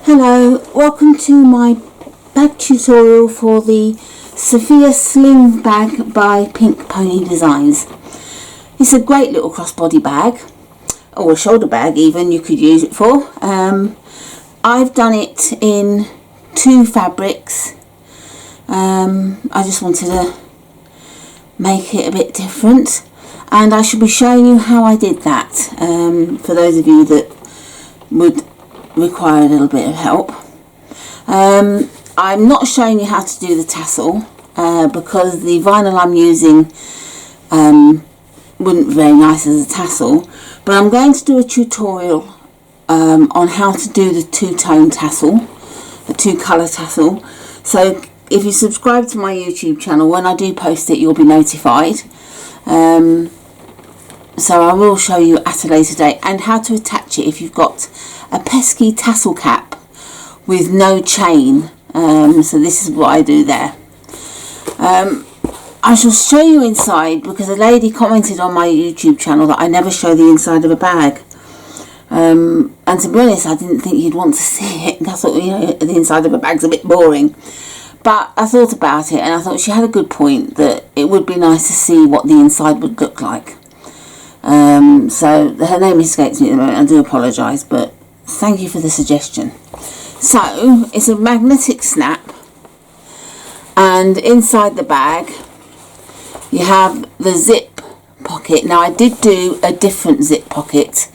Hello, welcome to my bag tutorial for the Sofia Sling Bag by Pink Pony Designs. It's a great little crossbody bag, or a shoulder bag even, you could use it for. I've done it in two fabrics. I just wanted to make it a bit different, and I shall be showing you how I did that for those of you that would require a little bit of help. I'm not showing you how to do the tassel because the vinyl I'm using wouldn't be very nice as a tassel, but I'm going to do a tutorial on how to do the two-tone tassel, the two-colour tassel. So if you subscribe to my YouTube channel, when I do post it you'll be notified. So I will show you at a later date, and how to attach it if you've got a pesky tassel cap with no chain. So this is what I do there. I shall show you inside because a lady commented on my YouTube channel that I never show the inside of a bag. And to be honest, I didn't think you'd want to see it. I thought, you know, the inside of a bag's a bit boring. But I thought about it and I thought she had a good point, that it would be nice to see what the inside would look like. So her name escapes me at the moment, I do apologise, but thank you for the suggestion. So it's a magnetic snap, and inside the bag you have the zip pocket. Now I did do a different zip pocket.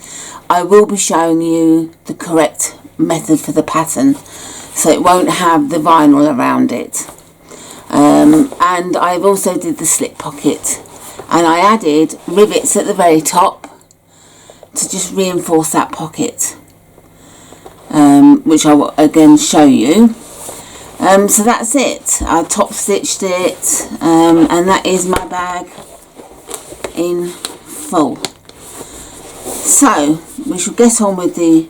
I will be showing you the correct method for the pattern, so it won't have the vinyl around it. And I've also did the slip pocket, and I added rivets at the very top to just reinforce that pocket, which I will again show you. So that's it. I top stitched it, and that is my bag in full. So we shall get on with the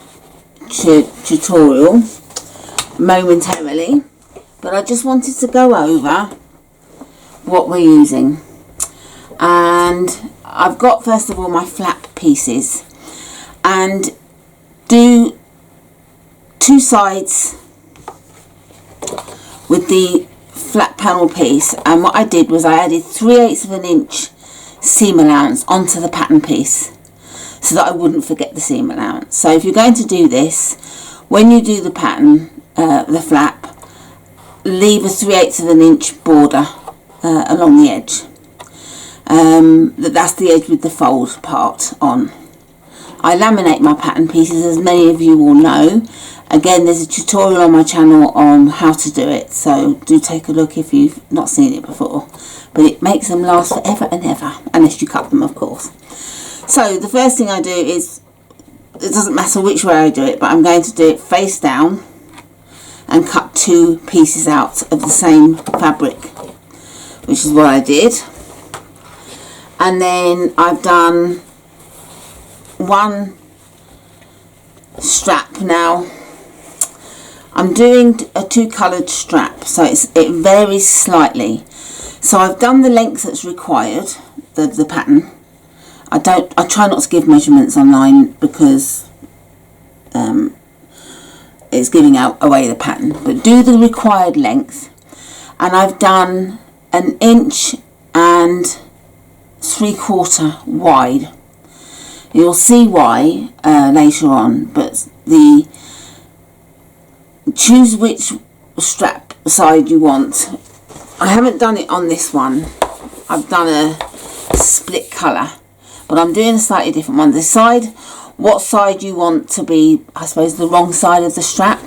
tutorial momentarily, but I just wanted to go over what we're using. And I've got, first of all, my flap pieces, and do two sides with the flat panel piece. And what I did was I added 3/8 of an inch seam allowance onto the pattern piece so that I wouldn't forget the seam allowance. So if you're going to do this, when you do the pattern, the flap, leave a 3/8 of an inch border along the edge. That's the edge with the fold part on. I laminate my pattern pieces, as many of you will know. Again, there's a tutorial on my channel on how to do it, so do take a look if you've not seen it before. But it makes them last forever and ever, unless you cut them, of course. So the first thing I do is, it doesn't matter which way I do it, but I'm going to do it face down and cut two pieces out of the same fabric, which is what I did. And then I've done one strap. Now I'm doing a two-coloured strap, so it varies slightly. So I've done the length that's required, the pattern. I try not to give measurements online because it's giving away the pattern, but do the required length. And I've done 1 inch and 3/4 wide. You'll see why later on, but choose which strap side you want. I haven't done it on this one. I've done a split colour, but I'm doing a slightly different one. Decide what side you want to be, I suppose, the wrong side of the strap,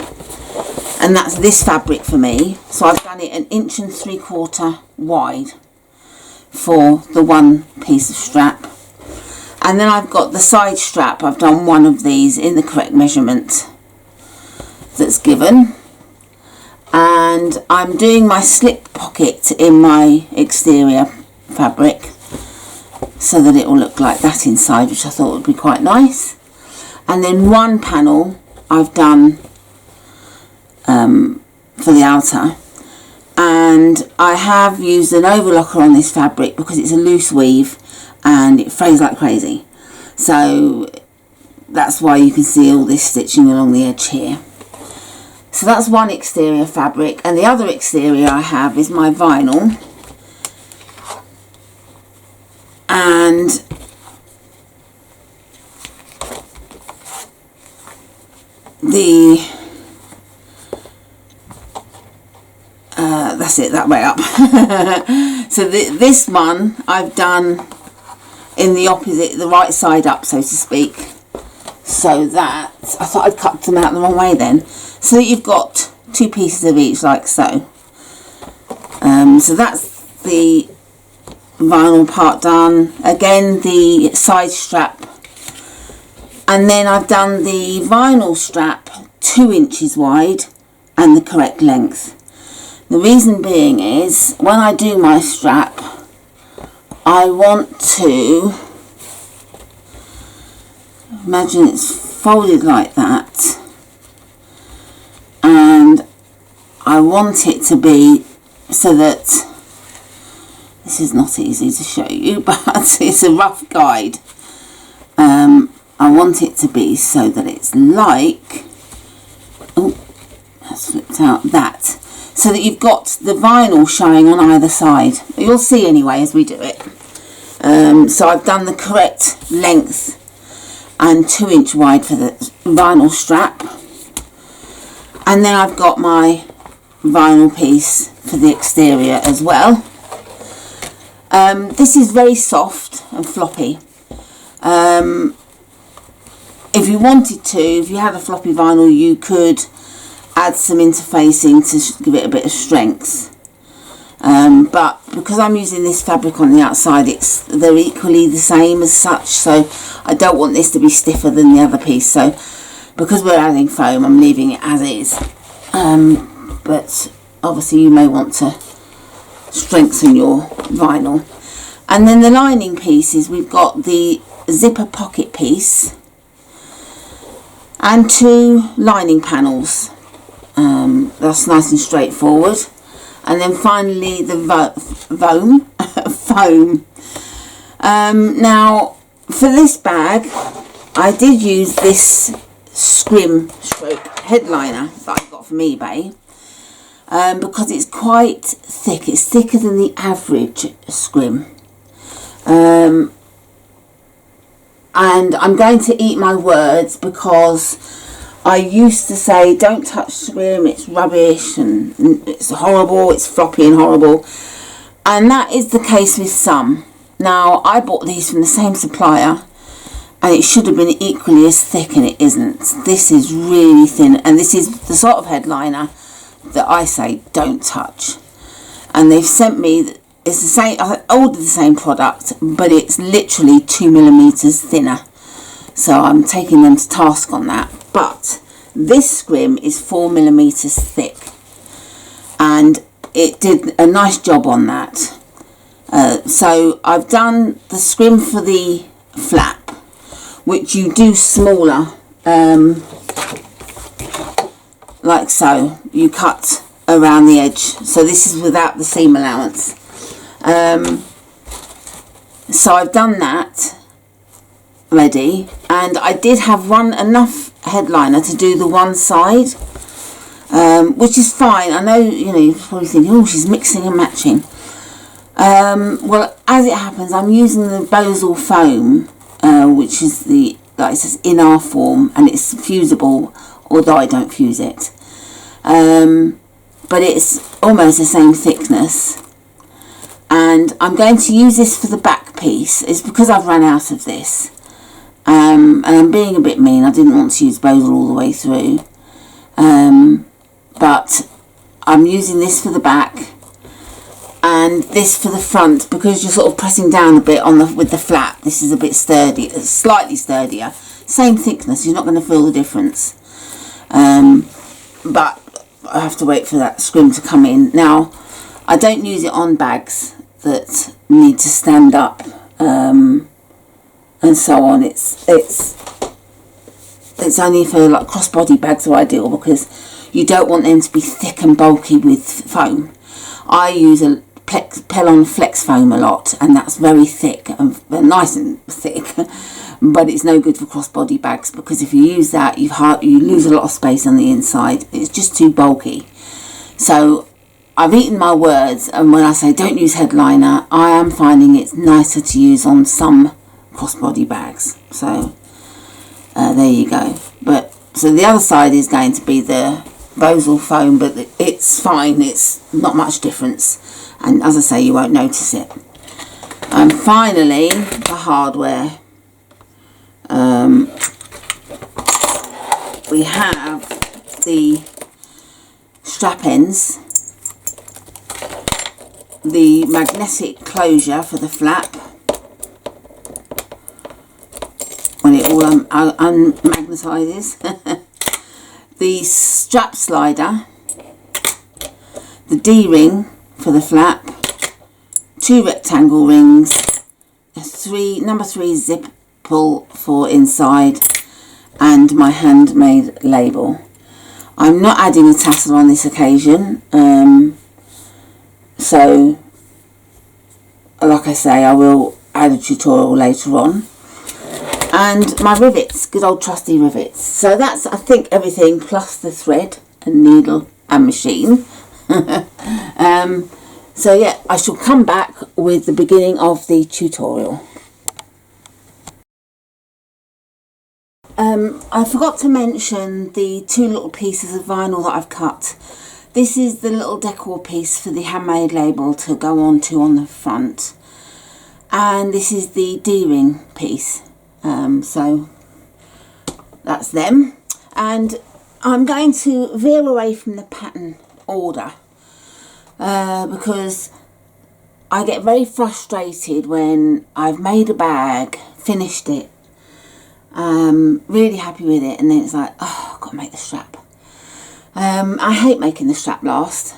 and that's this fabric for me. So I've done it 1 inch and 3/4 wide for the one piece of strap. And then I've got the side strap. I've done one of these in the correct measurement that's given, and I'm doing my slip pocket in my exterior fabric so that it will look like that inside, which I thought would be quite nice. And then one panel I've done for the outer, and I have used an overlocker on this fabric because it's a loose weave and it frays like crazy, so that's why you can see all this stitching along the edge here. So that's one exterior fabric, and the other exterior I have is my vinyl, and that's it, that way up. So this one I've done in the opposite, the right side up, so to speak, so that I thought I'd cut them out the wrong way then, so that you've got two pieces of each, like so. So that's the vinyl part done. Again, the side strap, and then I've done the vinyl strap 2 inches wide and the correct length. The reason being is, when I do my strap, I want to imagine it's folded like that, and I want it to be so that, this is not easy to show you, but it's a rough guide. I want it to be so that it's like, oh, that's flipped out, that, so that you've got the vinyl showing on either side. You'll see anyway as we do it. So I've done the correct length and 2 inch wide for the vinyl strap, and then I've got my vinyl piece for the exterior as well. This is very soft and floppy. If you wanted to, if you had a floppy vinyl, you could add some interfacing to give it a bit of strength. But because I'm using this fabric on the outside, they're equally the same as such, so I don't want this to be stiffer than the other piece. So because we're adding foam, I'm leaving it as is. But obviously you may want to strengthen your vinyl. And then the lining pieces, we've got the zipper pocket piece and 2 lining panels. That's nice and straightforward. And then finally the foam. Now for this bag I did use this scrim stroke headliner that I got from eBay, because it's quite thick. It's thicker than the average scrim, and I'm going to eat my words, because I used to say don't touch scrim, it's rubbish and it's horrible, it's floppy and horrible, and that is the case with some. Now I bought these from the same supplier and it should have been equally as thick, and it isn't. This is really thin, and this is the sort of headliner that I say don't touch. And they've sent me, it's the same, I ordered the same product, but it's literally 2mm thinner. So I'm taking them to task on that. But this scrim is 4mm thick, and it did a nice job on that. So I've done the scrim for the flap, which you do smaller, like so. You cut around the edge. So this is without the seam allowance. So I've done that ready, and I did have enough headliner to do the one side, which is fine. I know, you're probably thinking, oh, she's mixing and matching. Well, as it happens, I'm using the Bosal foam, which is like it says, in our form, and it's fusible, although I don't fuse it. But it's almost the same thickness. And I'm going to use this for the back piece. It's because I've run out of this. And I'm being a bit mean. I didn't want to use Bosal all the way through. But I'm using this for the back and this for the front, because you're sort of pressing down a bit with the flap. This is a bit sturdy, slightly sturdier. Same thickness, you're not going to feel the difference. But I have to wait for that scrim to come in. Now, I don't use it on bags that need to stand up, and so on. It's only for like crossbody bags are ideal, because you don't want them to be thick and bulky with foam. I use a Pellon Flex foam a lot, and that's very thick and nice and thick. but it's no good for crossbody bags, because if you use that, you lose a lot of space on the inside. It's just too bulky. So I've eaten my words, and when I say don't use headliner, I am finding it's nicer to use on some crossbody bags. So there you go. But so the other side is going to be the Bosal foam, but it's fine. It's not much difference, and as I say, you won't notice it. And finally, the hardware. We have the strap ends, the magnetic closure for the flap when it all unmagnetizes, the strap slider, the D-ring for the flap, 2 rectangle rings, a number 3 zip pull for inside, and my handmade label. I'm not adding a tassel on this occasion, so like I say, I will add a tutorial later on. And my rivets, good old trusty rivets. So that's, I think, everything plus the thread and needle and machine. So yeah, I shall come back with the beginning of the tutorial. I forgot to mention the 2 little pieces of vinyl that I've cut. This is the little decor piece for the handmade label to go on the front, and this is the D-ring piece. So that's them, and I'm going to veer away from the pattern order because I get very frustrated when I've made a bag, finished it, really happy with it, and then it's like, oh, I've got to make the strap. I hate making the strap last.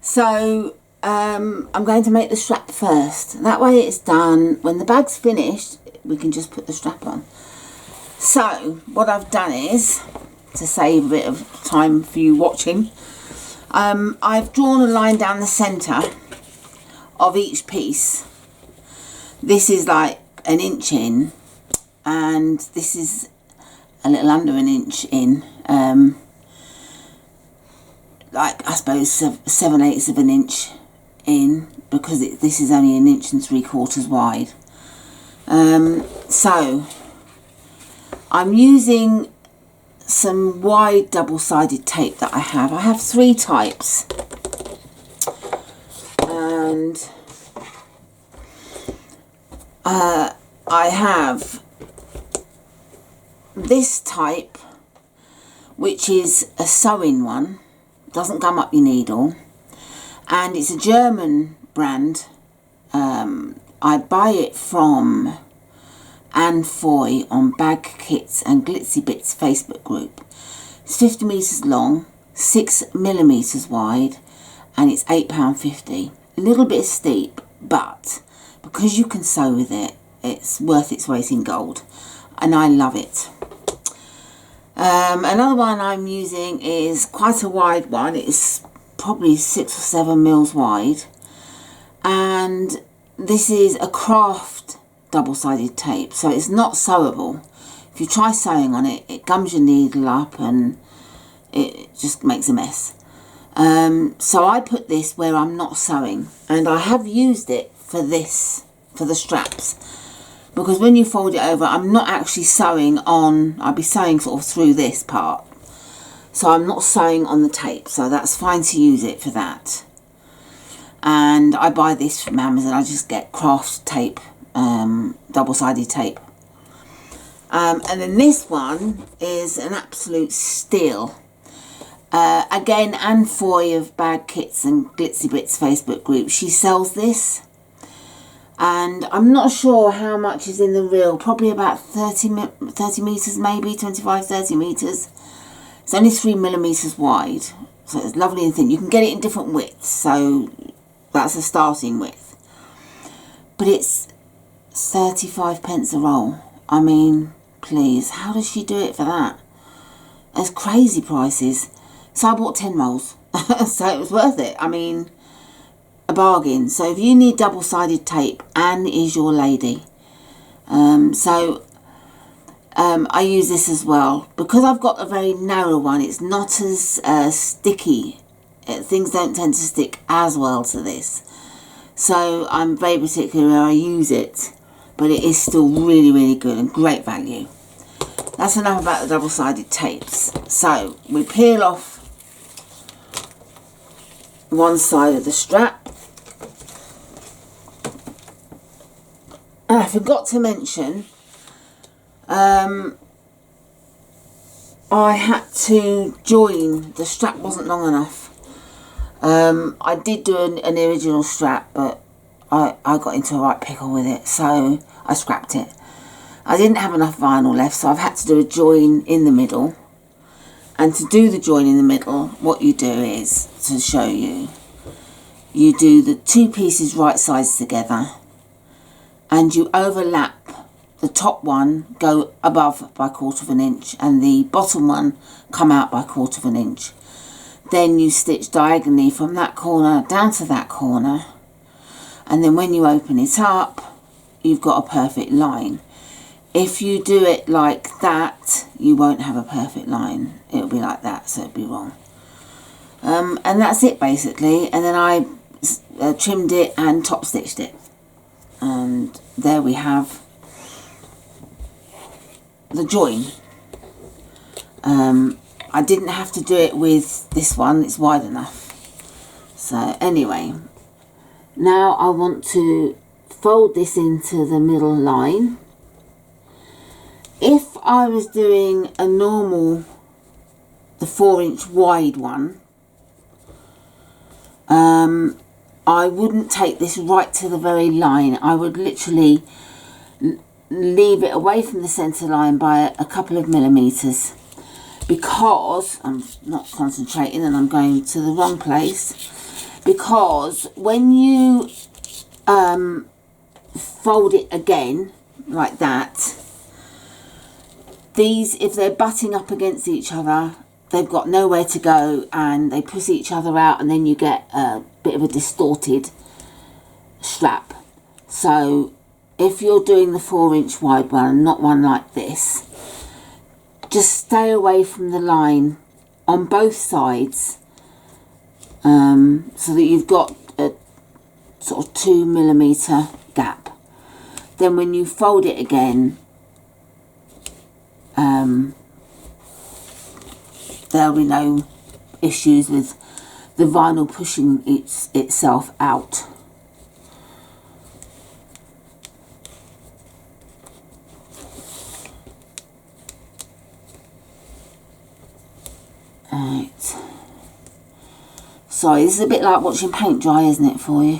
So I'm going to make the strap first. That way it's done. When the bag's finished, we can just put the strap on. So what I've done is, to save a bit of time for you watching, I've drawn a line down the centre of each piece. This is like 1 inch in, and this is a little under 1 inch in, like I suppose 7/8 of an inch in, because this is only 1 3/4 inches wide. So I'm using some wide double-sided tape that I have. I have 3 types, and I have this type, which is a sewing one, doesn't gum up your needle, and it's a German brand. I buy it from Anne Foy on Bag Kits and Glitzy Bits Facebook group. It's 50 metres long, 6mm wide, and it's £8.50. A little bit steep, but because you can sew with it, it's worth its weight in gold, and I love it. Another one I'm using is quite a wide one. It's probably 6 or 7 mils wide, and this is a craft double-sided tape, so it's not sewable. If you try sewing on it, it gums your needle up and it just makes a mess. So I put this where I'm not sewing, and I have used it for the straps, because when you fold it over, I'm not actually sewing on, I'll be sewing sort of through this part, so I'm not sewing on the tape, so that's fine to use it for that. And I buy this from Amazon. I just get craft tape, double-sided tape. And then this one is an absolute steal. Again, Anne Foy of Bag Kits and Glitzy Bits Facebook group, she sells this, and I'm not sure how much is in the reel, probably about 30 metres maybe, 25-30 metres. It's only 3mm wide, so it's lovely and thin. You can get it in different widths, so that's a starting width, but it's 35p a roll. I mean, please, how does she do it for that? It's crazy prices. So I bought 10 rolls, so it was worth it. I mean, a bargain. So if you need double-sided tape, Anne is your lady. I use this as well. Because I've got a very narrow one, it's not as sticky. Things don't tend to stick as well to this. So I'm very particular where I use it. But it is still really, really good and great value. That's enough about the double-sided tapes. So we peel off one side of the strap. And I forgot to mention, I had to join, the strap wasn't long enough. I did do an original strap, but I got into a right pickle with it, so I scrapped it. I didn't have enough vinyl left, so I've had to do a join in the middle. And to do the join in the middle, what you do is, to show you, you do the two pieces right sides together, and you overlap the top one, go above by 1/4 of an inch, and the bottom one come out by 1/4 of an inch. Then you stitch diagonally from that corner down to that corner, and then when you open it up, you've got a perfect line. If you do it like that, you won't have a perfect line. It'll be like that, so it'll be wrong. And that's it basically. And then I trimmed it and top stitched it. And there we have the join. I didn't have to do it with this one, it's wide enough. So anyway, now I want to fold this into the middle line. If I was doing a normal, the 4-inch wide one, I wouldn't take this right to the very line. I would literally leave it away from the centre line by a couple of millimetres, because I'm not concentrating and I'm going to the wrong place. Because when you fold it again like that, these, if they're butting up against each other, they've got nowhere to go and they push each other out, and then you get a bit of a distorted strap. So if you're doing the 4-inch wide one, not one like this, just stay away from the line on both sides, so that you've got a sort of 2 millimetre gap. Then when you fold it again, there'll be no issues with the vinyl pushing itself out. Right. Sorry, this is a bit like watching paint dry, isn't it, for you?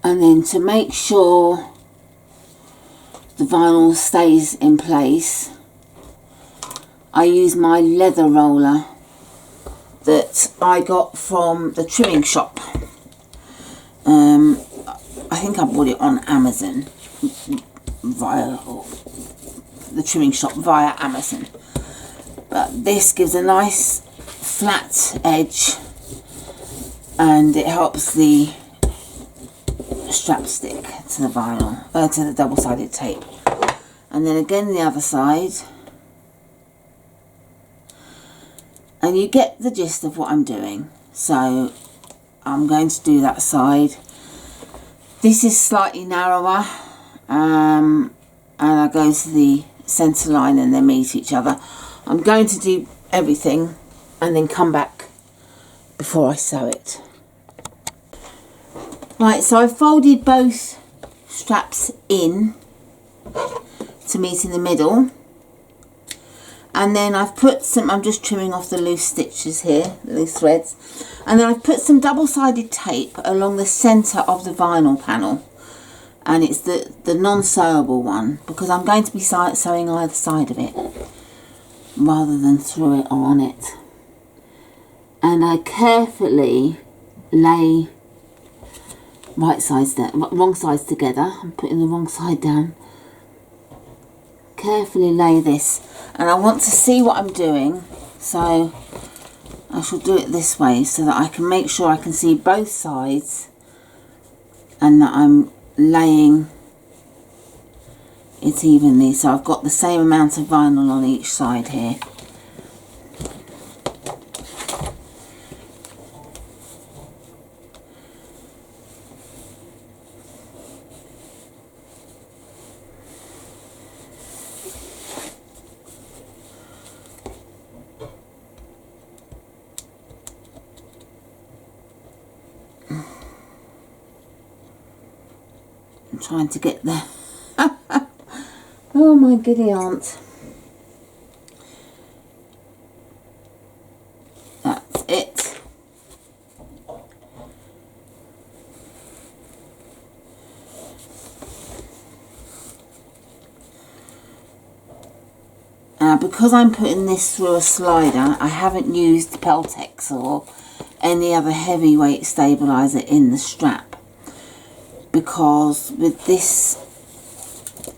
And then to make sure the vinyl stays in place, I use my leather roller that I got from the trimming shop. I think I bought it on Amazon, via the trimming shop via Amazon. But this gives a nice flat edge, and it helps the strap stick to the vinyl, to the double-sided tape. And then again the other side, and you get the gist of what I'm doing. So I'm going to do that side. This is slightly narrower, and I go to the centre line and they meet each other. I'm going to do everything and then come back before I sew it. Right, so I've folded both straps in to meet in the middle, and then I've put some, I'm just trimming off the loose stitches here, the loose threads, and then I've put some double-sided tape along the centre of the vinyl panel, and it's the non-sewable one, because I'm going to be sewing either side of it rather than through it or on it. and I carefully lay wrong sides together. I'm putting the wrong side down. Carefully lay this, and I want to see what I'm doing, so I shall do it this way so that I can make sure I can see both sides and that I'm laying it evenly, so I've got the same amount of vinyl on each side here. I'm trying to get there. Oh my giddy aunt. That's it. Now, because I'm putting this through a slider, I haven't used Peltex or any other heavyweight stabiliser in the strap, because with this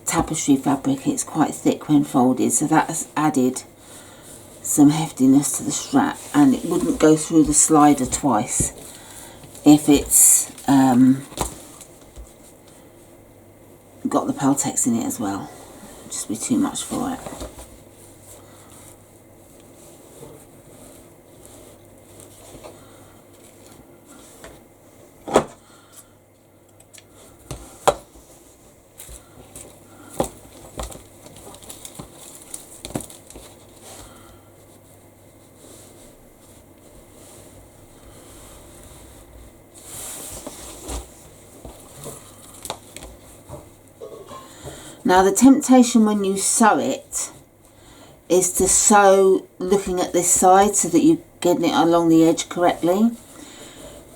tapestry fabric it's quite thick when folded, so that's added some heftiness to the strap, and it wouldn't go through the slider twice if it's got the Peltex in it as well. It'd just be too much for it. Now, the temptation when you sew it is to sew looking at this side so that you're getting it along the edge correctly.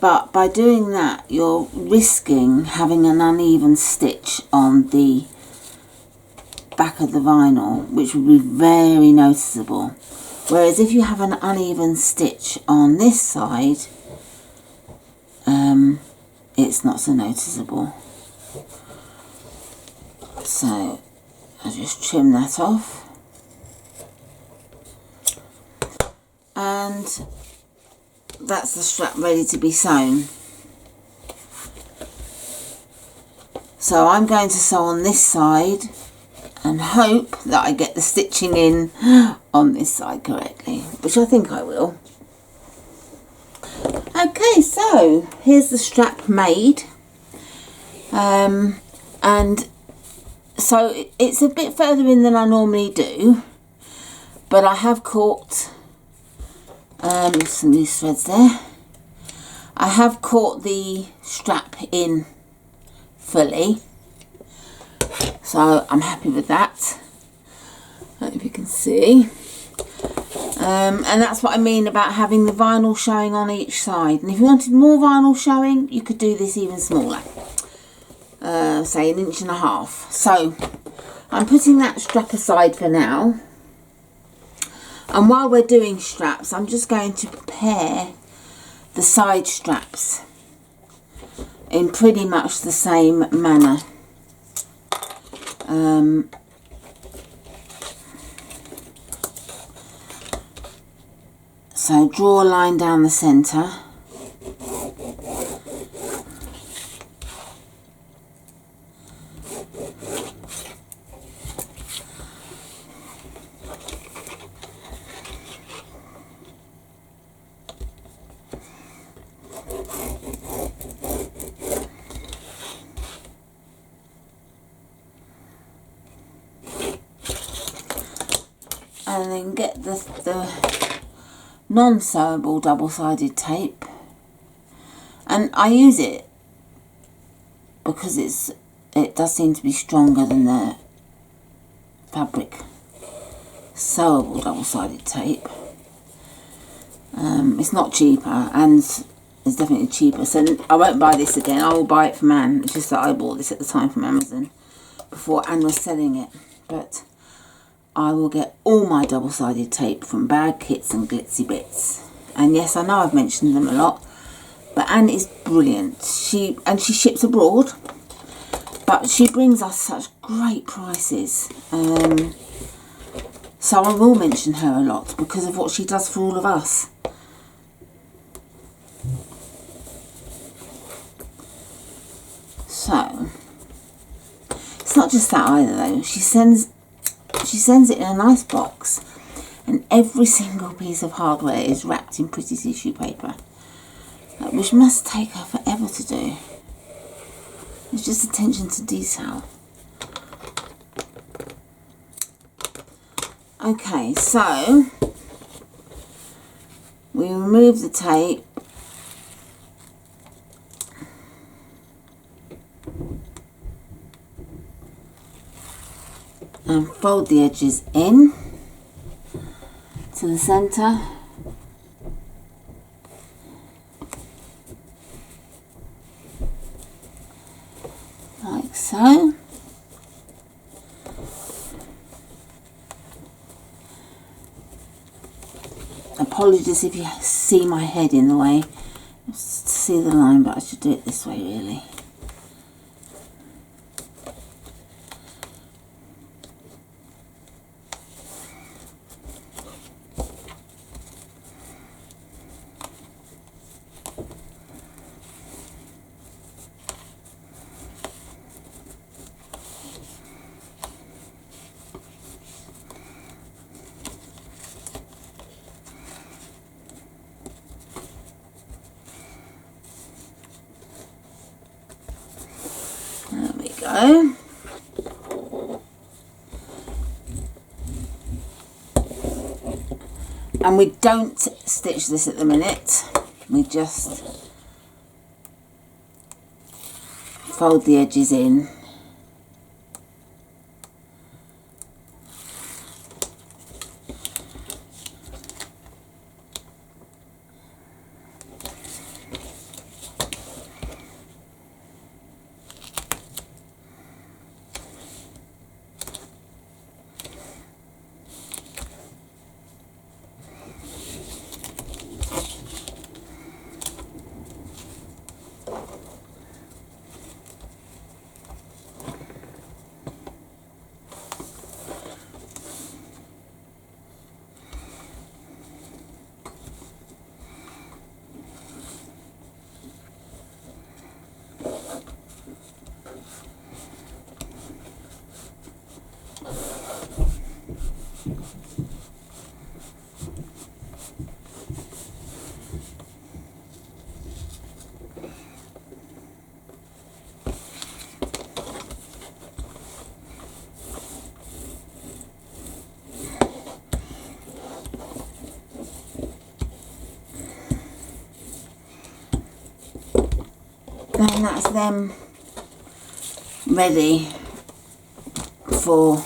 But by doing that, you're risking having an uneven stitch on the back of the vinyl, which would be very noticeable. Whereas if you have an uneven stitch on this side, it's not so noticeable. So I just trim that off, and that's the strap ready to be sewn. So I'm going to sew on this side and hope that I get the stitching in on this side correctly, which I think I will. Okay, so here's the strap made, and so it's a bit further in than I normally do, but I have caught some loose threads there. I have caught the strap in fully, so I'm happy with that. I don't know if you can see. And that's what I mean about having the vinyl showing on each side. And if you wanted more vinyl showing, you could do this even smaller. Say 1.5 inches. So I'm putting that strap aside for now, and while we're doing straps, I'm just going to prepare the side straps in pretty much the same manner. So draw a line down the centre. And then get the non-sewable double-sided tape, and I use it because it does seem to be stronger than the fabric sewable double-sided tape. It's not cheaper, and it's definitely cheaper, so I won't buy this again. I will buy it from Anne. It's just that I bought this at the time from Amazon before Anne was selling it, but I will get all my double-sided tape from Bag, Kits and Glitzy Bits. And yes, I know I've mentioned them a lot, but Anne is brilliant. She ships abroad, but she brings us such great prices. So I will mention her a lot because of what she does for all of us. So it's not just that either though. She sends it in a nice box, and every single piece of hardware is wrapped in pretty tissue paper, which must take her forever to do. It's just attention to detail. Okay, so we remove the tape. And fold the edges in to the centre. Like so. Apologies if you see my head in the way. See the line, but I should do it this way really. There we go. And we don't stitch this at the minute. We just fold the edges in. And that's them ready for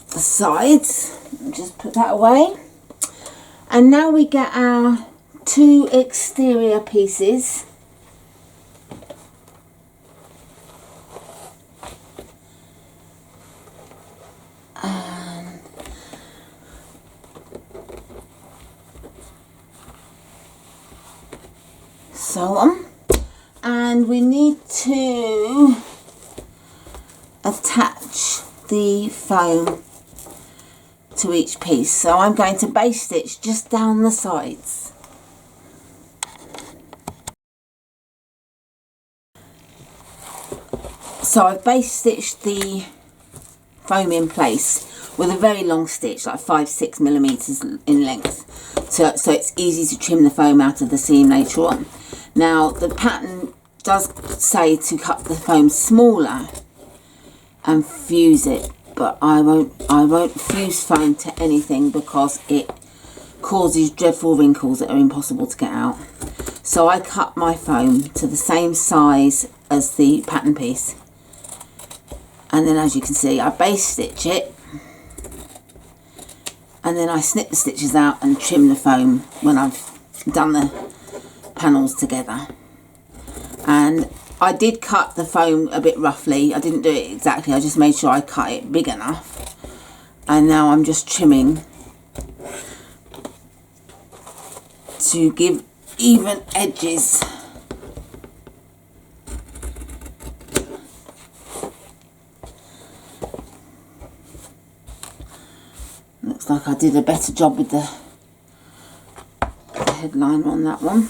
the sides. Just put that away. And now we get our two exterior pieces. So on, and we need to attach the foam to each piece. So I'm going to base stitch just down the sides. So I've base stitched the foam in place with a very long stitch, like 5-6 millimeters in length, so it's easy to trim the foam out of the seam later on. Now the pattern does say to cut the foam smaller and fuse it, but I won't fuse foam to anything because it causes dreadful wrinkles that are impossible to get out. So I cut my foam to the same size as the pattern piece, and then as you can see I base stitch it, and then I snip the stitches out and trim the foam when I've done the panels together. And I did cut the foam a bit roughly. I didn't do it exactly, I just made sure I cut it big enough. And now I'm just trimming to give even edges. Looks like I did a better job with the headline on that one.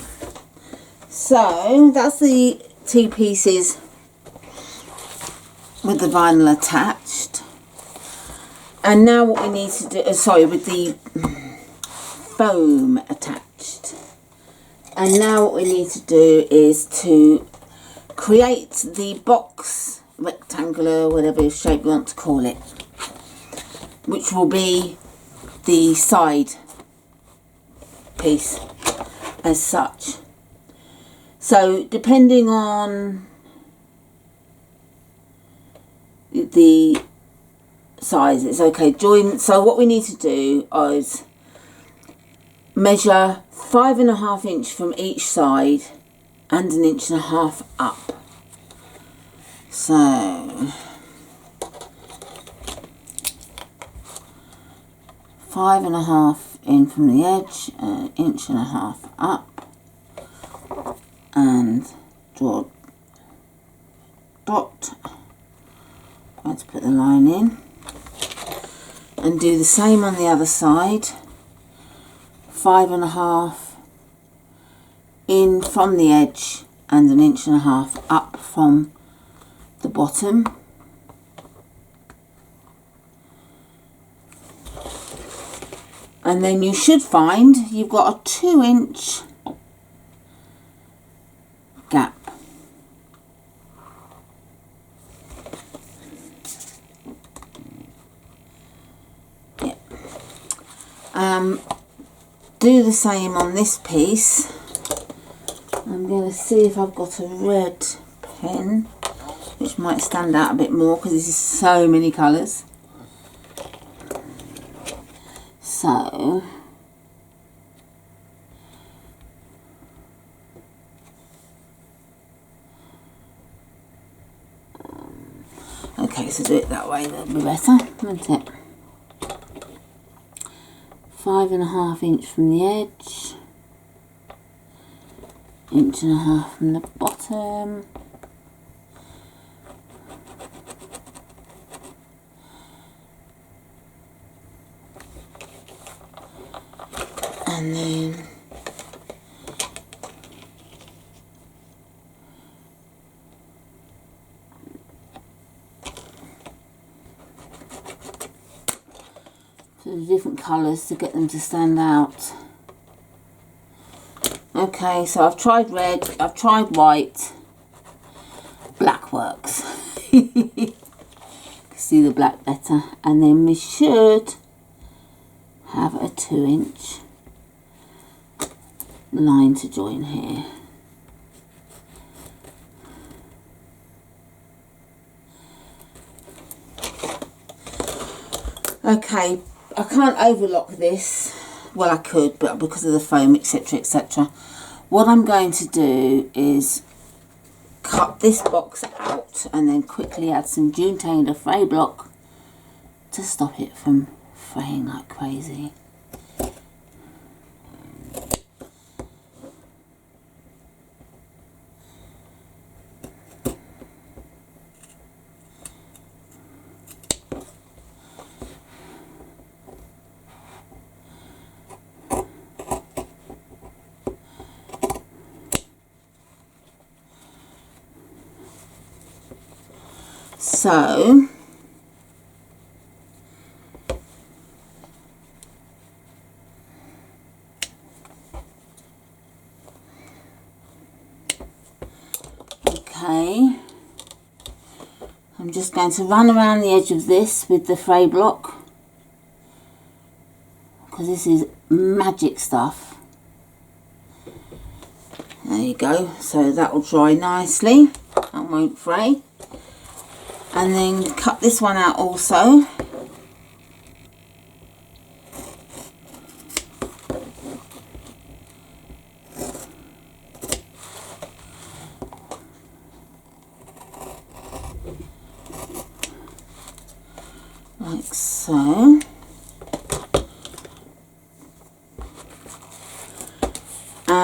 So that's the two pieces with the vinyl attached. And now what we need to do, sorry, with the foam attached. And now what we need to do is to create the box, rectangular, whatever shape you want to call it, which will be the side piece as such. So depending on the size, it's okay. So what we need to do is measure 5.5 inches from each side and 1.5 inches up. So 5.5 in from the edge, 1.5 inches up, and draw a dot. I'm going to put the line in and do the same on the other side. 5.5 in from the edge and 1.5 inches up from the bottom. And then you should find you've got a 2-inch gap. Yeah. Do the same on this piece. I'm going to see if I've got a red pen, which might stand out a bit more because this is so many colours. So okay, so do it that way, that'll be better, won't it? 5.5 inches from the edge, 1.5 inches from the bottom. And then so the different colours to get them to stand out. Okay, so I've tried red, I've tried white, black works. See the black better, and then we should have a 2-inch line to join here. Okay, I can't overlock this. Well, I could, but because of the foam, etc, etc. What I'm going to do is cut this box out and then quickly add some June Taylor fray block to stop it from fraying like crazy. So okay, I'm just going to run around the edge of this with the fray block because this is magic stuff. There you go, so that will dry nicely and won't fray. And then cut this one out also. Like so.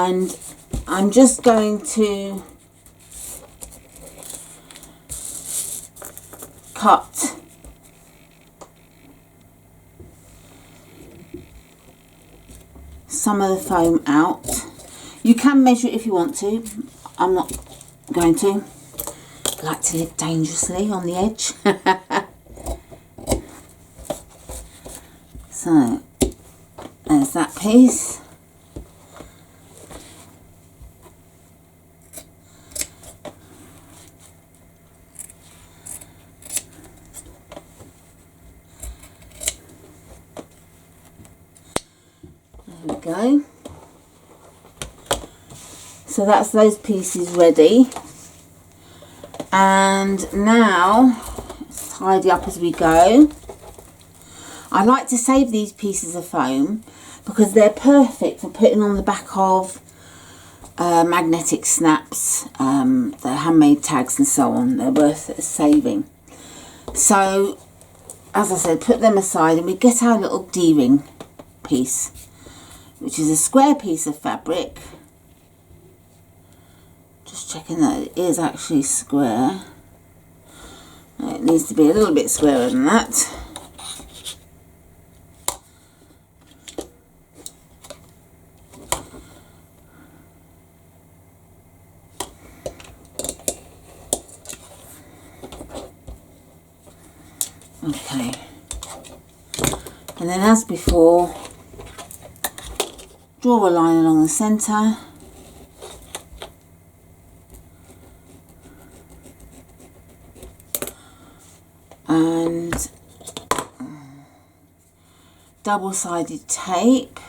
and I'm just going to cut some of the foam out. You can measure it if you want to. I'm not going to. I like to live dangerously on the edge. So there's that piece. There we go. So that's those pieces ready. And now, let's tidy up as we go. I like to save these pieces of foam because they're perfect for putting on the back of magnetic snaps, the handmade tags and so on. They're worth saving. So, as I said, put them aside and we get our little D-ring piece, which is a square piece of fabric. Just checking that it is actually square. It needs to be a little bit squarer than that. Okay, and then as before, draw a line along the centre, and double-sided tape.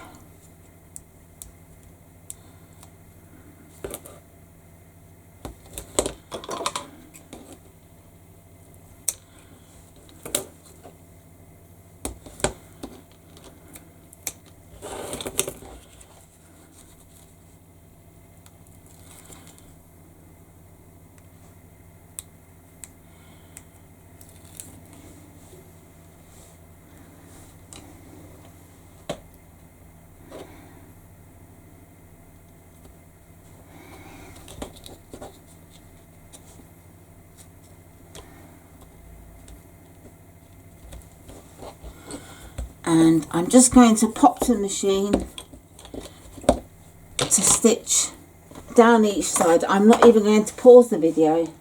And I'm just going to pop to the machine to stitch down each side. I'm not even going to pause the video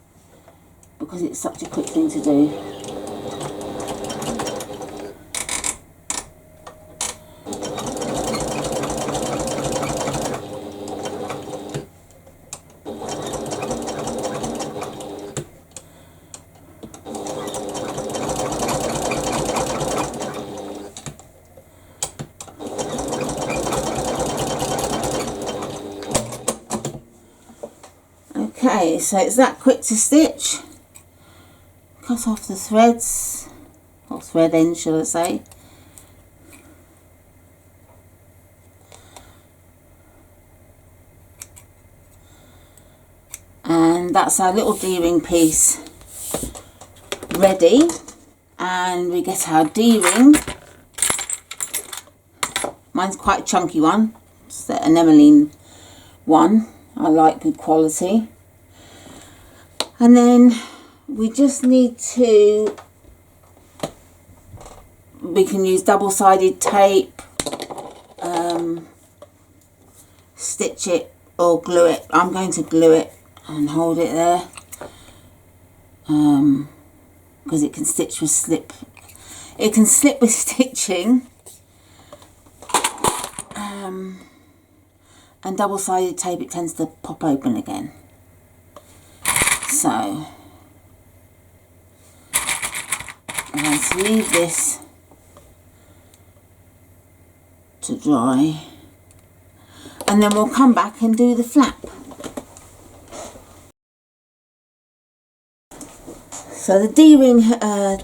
because it's such a quick thing to do. Okay, so it's that quick to stitch. Cut off the threads, or thread ends shall I say. And that's our little D-ring piece ready. And we get our D-ring. Mine's quite a chunky one. It's an emeline one. I like good quality. And then we just need to, we can use double-sided tape, stitch it or glue it. I'm going to glue it and hold it there because it can stitch with slip. It can slip with stitching, and double-sided tape, it tends to pop open again. So I'm going to leave this to dry and then we'll come back and do the flap. So the D-ring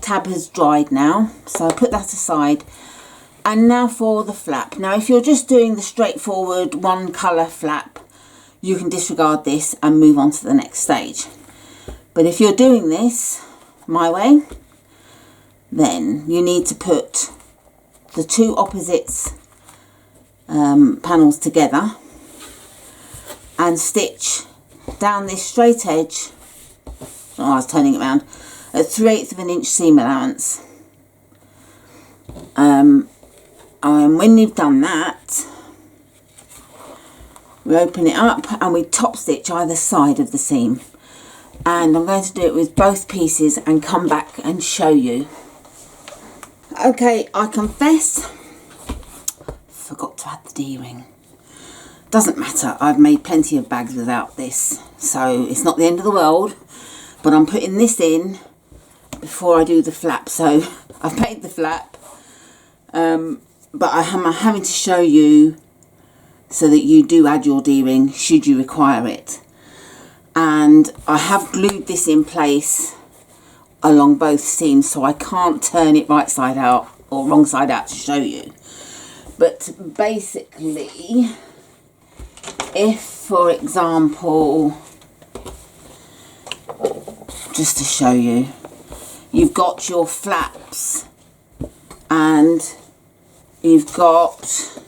tab has dried now, so I'll put that aside. And now for the flap. Now if you're just doing the straightforward one colour flap, you can disregard this and move on to the next stage. But if you're doing this my way, then you need to put the two opposites panels together and stitch down this straight edge. Oh, I was turning it around at 3/8 of an inch seam allowance. And when you've done that, we open it up and we top stitch either side of the seam. And I'm going to do it with both pieces and come back and show you. Okay, I confess, forgot to add the D-ring. Doesn't matter, I've made plenty of bags without this, so it's not the end of the world. But I'm putting this in before I do the flap. So I've made the flap, but I'm having to show you so that you do add your D-ring should you require it. And I have glued this in place along both seams, so I can't turn it right side out or wrong side out to show you. But basically, if, for example, just to show you, you've got your flaps and you've got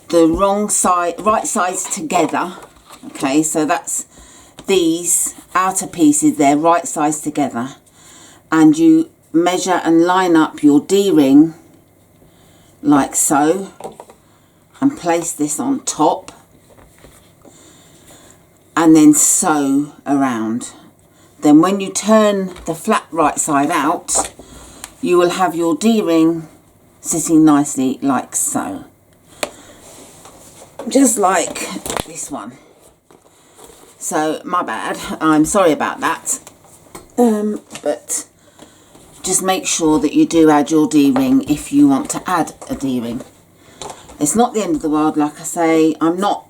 the wrong side, right sides together. Okay, so that's these outer pieces, they're right sides together, and you measure and line up your D-ring like so and place this on top and then sew around. Then when you turn the flap right side out, you will have your D-ring sitting nicely like so, just like this one. So my bad, I'm sorry about that, but just make sure that you do add your D-ring if you want to add a D-ring. It's not the end of the world, like I say. I'm not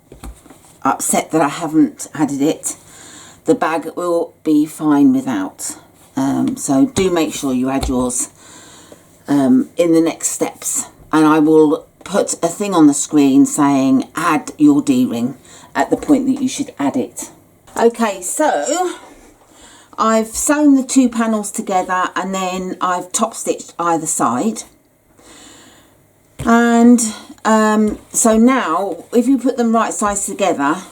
upset that I haven't added it. The bag will be fine without, so do make sure you add yours in the next steps, and I will put a thing on the screen saying add your D-ring at the point that you should add it. Okay, so I've sewn the two panels together and then I've top stitched either side. And so now if you put them right sides together,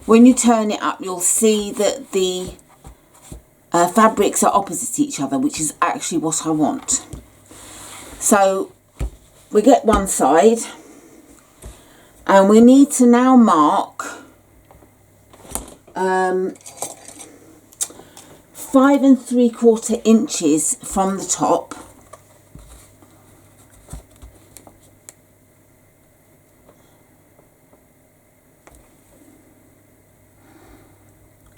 when you turn it up, you'll see that the fabrics are opposite each other, which is actually what I want. So we get one side and we need to now mark 5 3/4 inches from the top,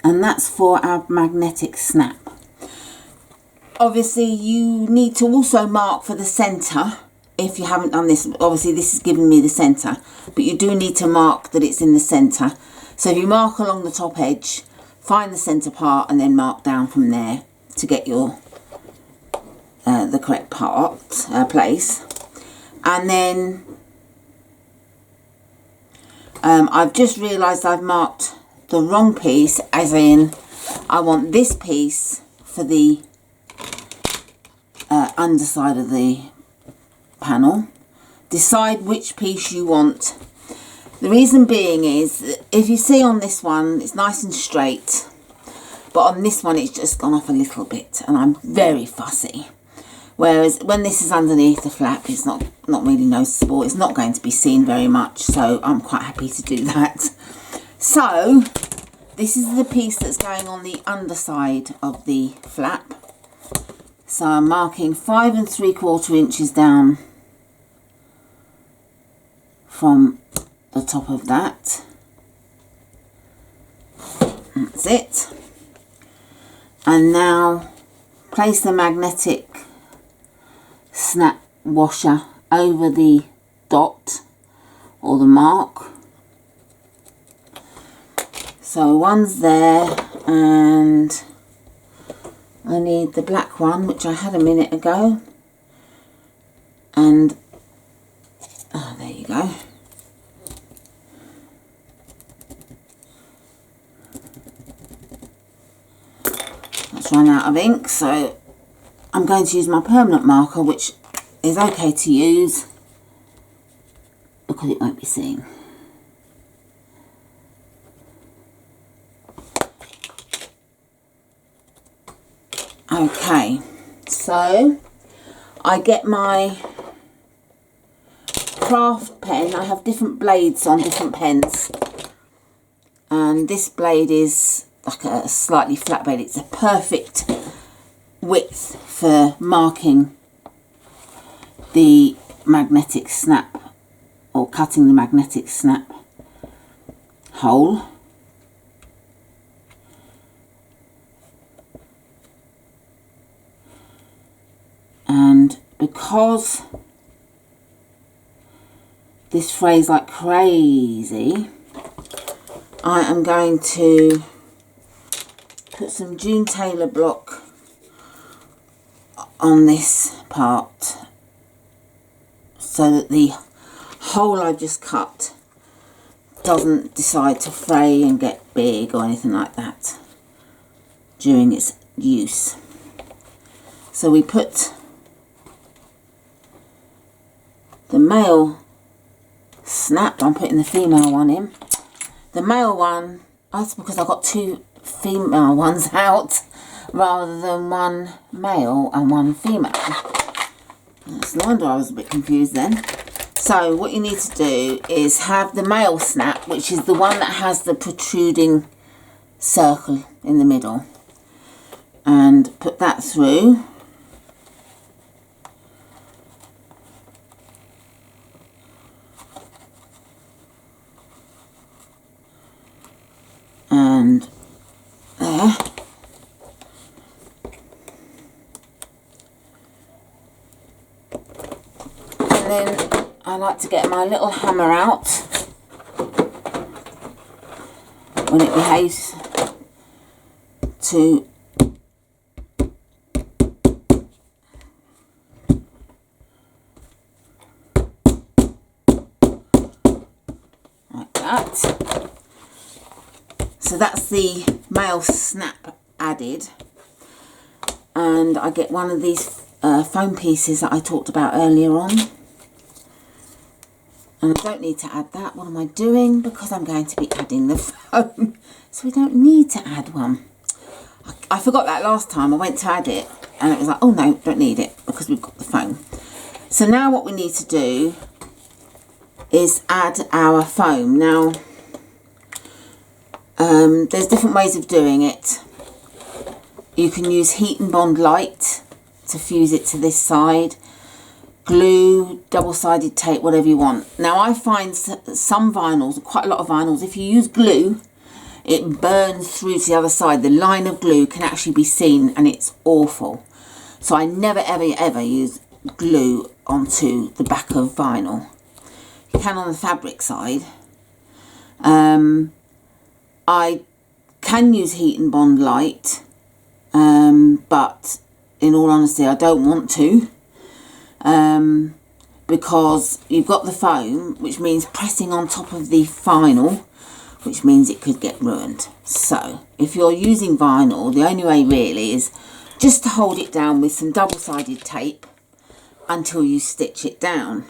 and that's for our magnetic snap. Obviously you need to also mark for the center. If you haven't done this, obviously this is giving me the center, but you do need to mark that it's in the center. So if you mark along the top edge, find the center part and then mark down from there to get your the correct part place. And then I've just realized I've marked the wrong piece, as in I want this piece for the underside of the panel. Decide which piece you want. The reason being is that if you see on this one it's nice and straight, but on this one it's just gone off a little bit and I'm very fussy. Whereas when this is underneath the flap, it's not really noticeable. It's not going to be seen very much, so I'm quite happy to do that. So this is the piece that's going on the underside of the flap. So I'm marking 5 3/4 inches down from the top of that. That's it. And now place the magnetic snap washer over the dot or the mark. So one's there, and I need the black one, which I had a minute ago, and oh, there you go. That's run out of ink, so I'm going to use my permanent marker, which is okay to use because it won't be seen. Okay, so I get my craft pen. I have different blades on different pens, and this blade is like a slightly flat blade. It's a perfect width for marking the magnetic snap or cutting the magnetic snap hole. And because this frays like crazy, I am going to put some June Taylor block on this part so that the hole I just cut doesn't decide to fray and get big or anything like that during its use. So we put the male snap, I'm putting the female one in. The male one, that's because I got two female ones out rather than one male and one female. That's no wonder I was a bit confused then. So what you need to do is have the male snap, which is the one that has the protruding circle in the middle, and put that through. And there. And then I like to get my little hammer out when it behaves to like that. So that's the male snap added, and I get one of these foam pieces that I talked about earlier on, and I don't need to add that. What am I doing? Because I'm going to be adding the foam, so we don't need to add one. I forgot that last time. I went to add it and it was like, oh no, don't need it because we've got the foam. So now what we need to do is add our foam. Now there's different ways of doing it. You can use heat and bond light to fuse it to this side, glue, double-sided tape, whatever you want. Now I find some vinyls, quite a lot of vinyls, if you use glue, it burns through to the other side. The line of glue can actually be seen and it's awful. So I never ever use glue onto the back of vinyl. You can on the fabric side. I can use heat and bond light, but in all honesty I don't want to, because you've got the foam, which means pressing on top of the vinyl, which means it could get ruined. So if you're using vinyl, the only way really is just to hold it down with some double-sided tape until you stitch it down.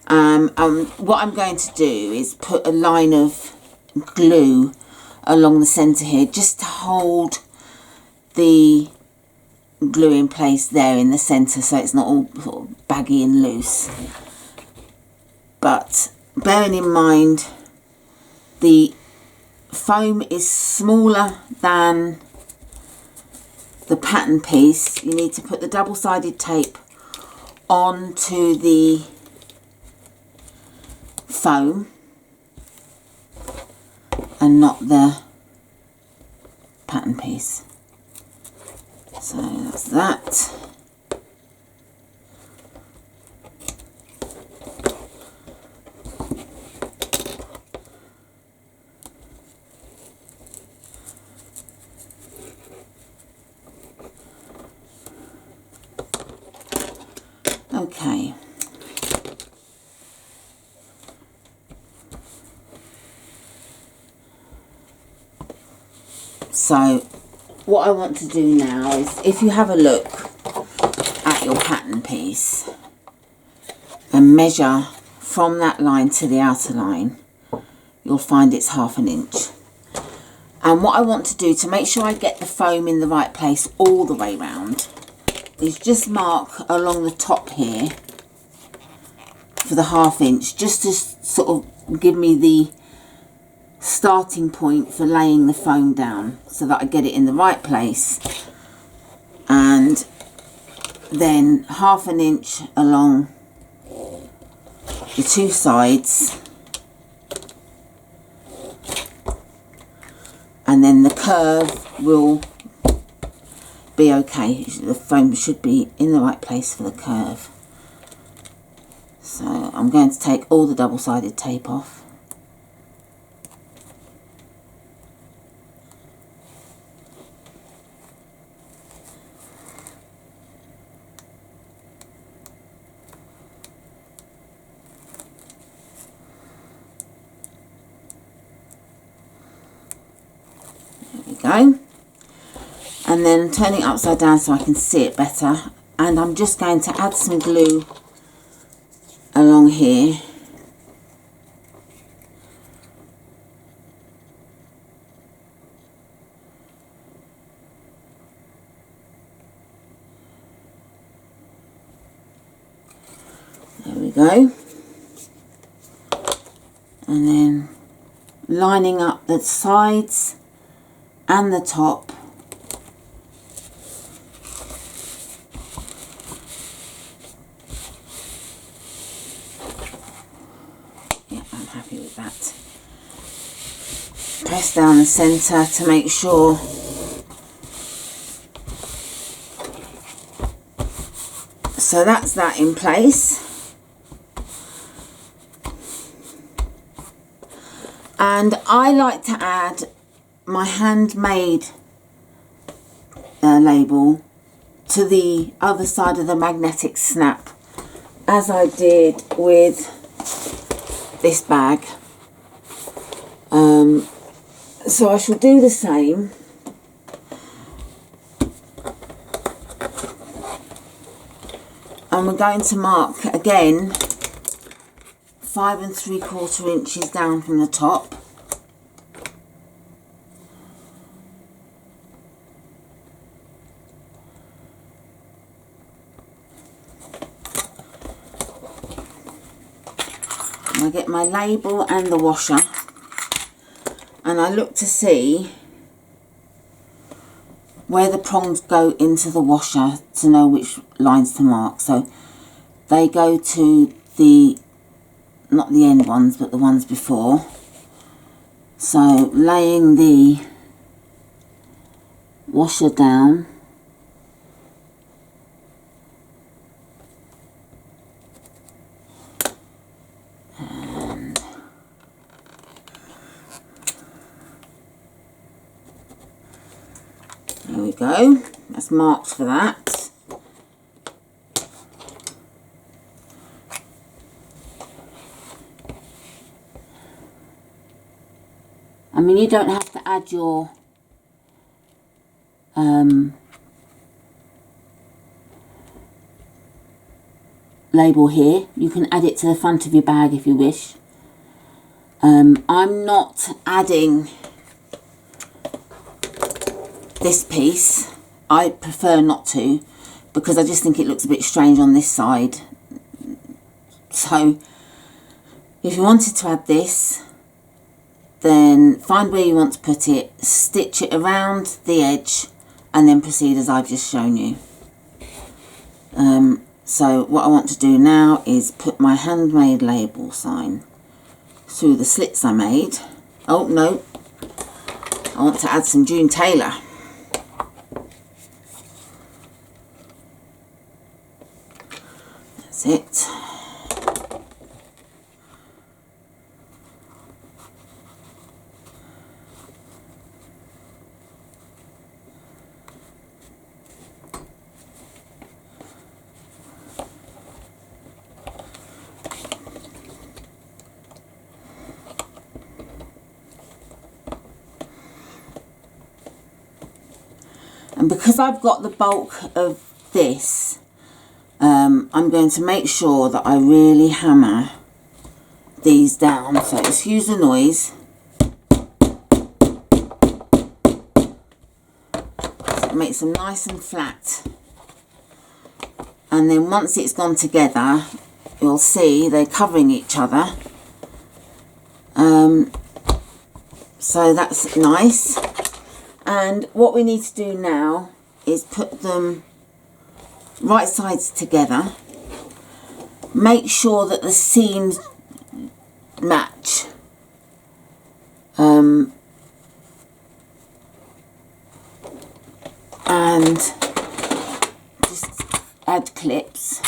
What I'm going to do is put a line of glue along the centre here just to hold the glue in place there in the centre, so it's not all sort of baggy and loose. But bearing in mind the foam is smaller than the pattern piece, you need to put the double-sided tape onto the foam and not the pattern piece. So that's that. Okay. So what I want to do now is, if you have a look at your pattern piece and measure from that line to the outer line, you'll find it's 1/2 inch. And what I want to do to make sure I get the foam in the right place all the way round is just mark along the top here for the 1/2 inch, just to sort of give me the starting point for laying the foam down so that I get it in the right place. And then 1/2 inch along the 2 sides, and then the curve will be okay. The foam should be in the right place for the curve. So I'm going to take all the double-sided tape off. Go, and then turn it upside down so I can see it better, and I'm just going to add some glue along here there we go, and then lining up the sides and the top. Yeah, I'm happy with that. Press down the centre to make sure so that's that in place. And I like to add my handmade label to the other side of the magnetic snap, as I did with this bag. So I shall do the same. And we're going to mark again 5 3/4 inches down from the top. I get my label and the washer, and I look to see where the prongs go into the washer to know which lines to mark. So they go to the, not the end ones, but the ones before. So laying the washer down, there we go, that's marked for that. I mean, you don't have to add your label here. You can add it to the front of your bag if you wish. I'm not adding this piece. I prefer not to, because I just think it looks a bit strange on this side. So if you wanted to add this, then find where you want to put it, stitch it around the edge, and then proceed as I've just shown you. So what I want to do now is put my handmade label sign through the slits I made. Oh no, I want to add some June Taylor. That's it. And because I've got the bulk of this, I'm going to make sure that I really hammer these down. So excuse the noise. makes them nice and flat. And then once it's gone together, you'll see they're covering each other. So that's nice. And what we need to do now is put them right sides together. Make sure that the seams match. And just add clips.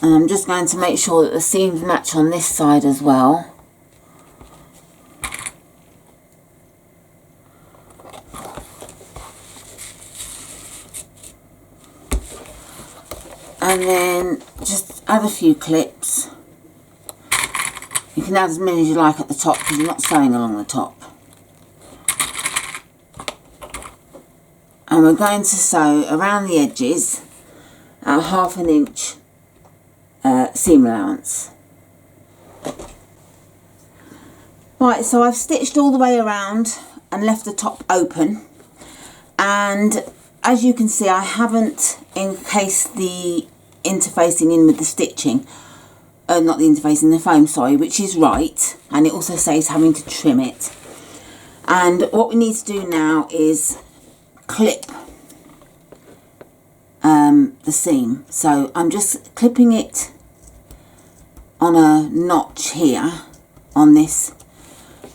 And I'm just going to make sure that the seams match on this side as well. And then just add a few clips. You can add as many as you like at the top because you're not sewing along the top. And we're going to sew around the edges at 1/2 inch seam allowance. Right, so I've stitched all the way around and left the top open, and as you can see I haven't encased the interfacing in with the stitching, not the interfacing, the foam, sorry, which is right, and it also says having to trim it. And what we need to do now is clip the seam. So I'm just clipping it on a notch here on this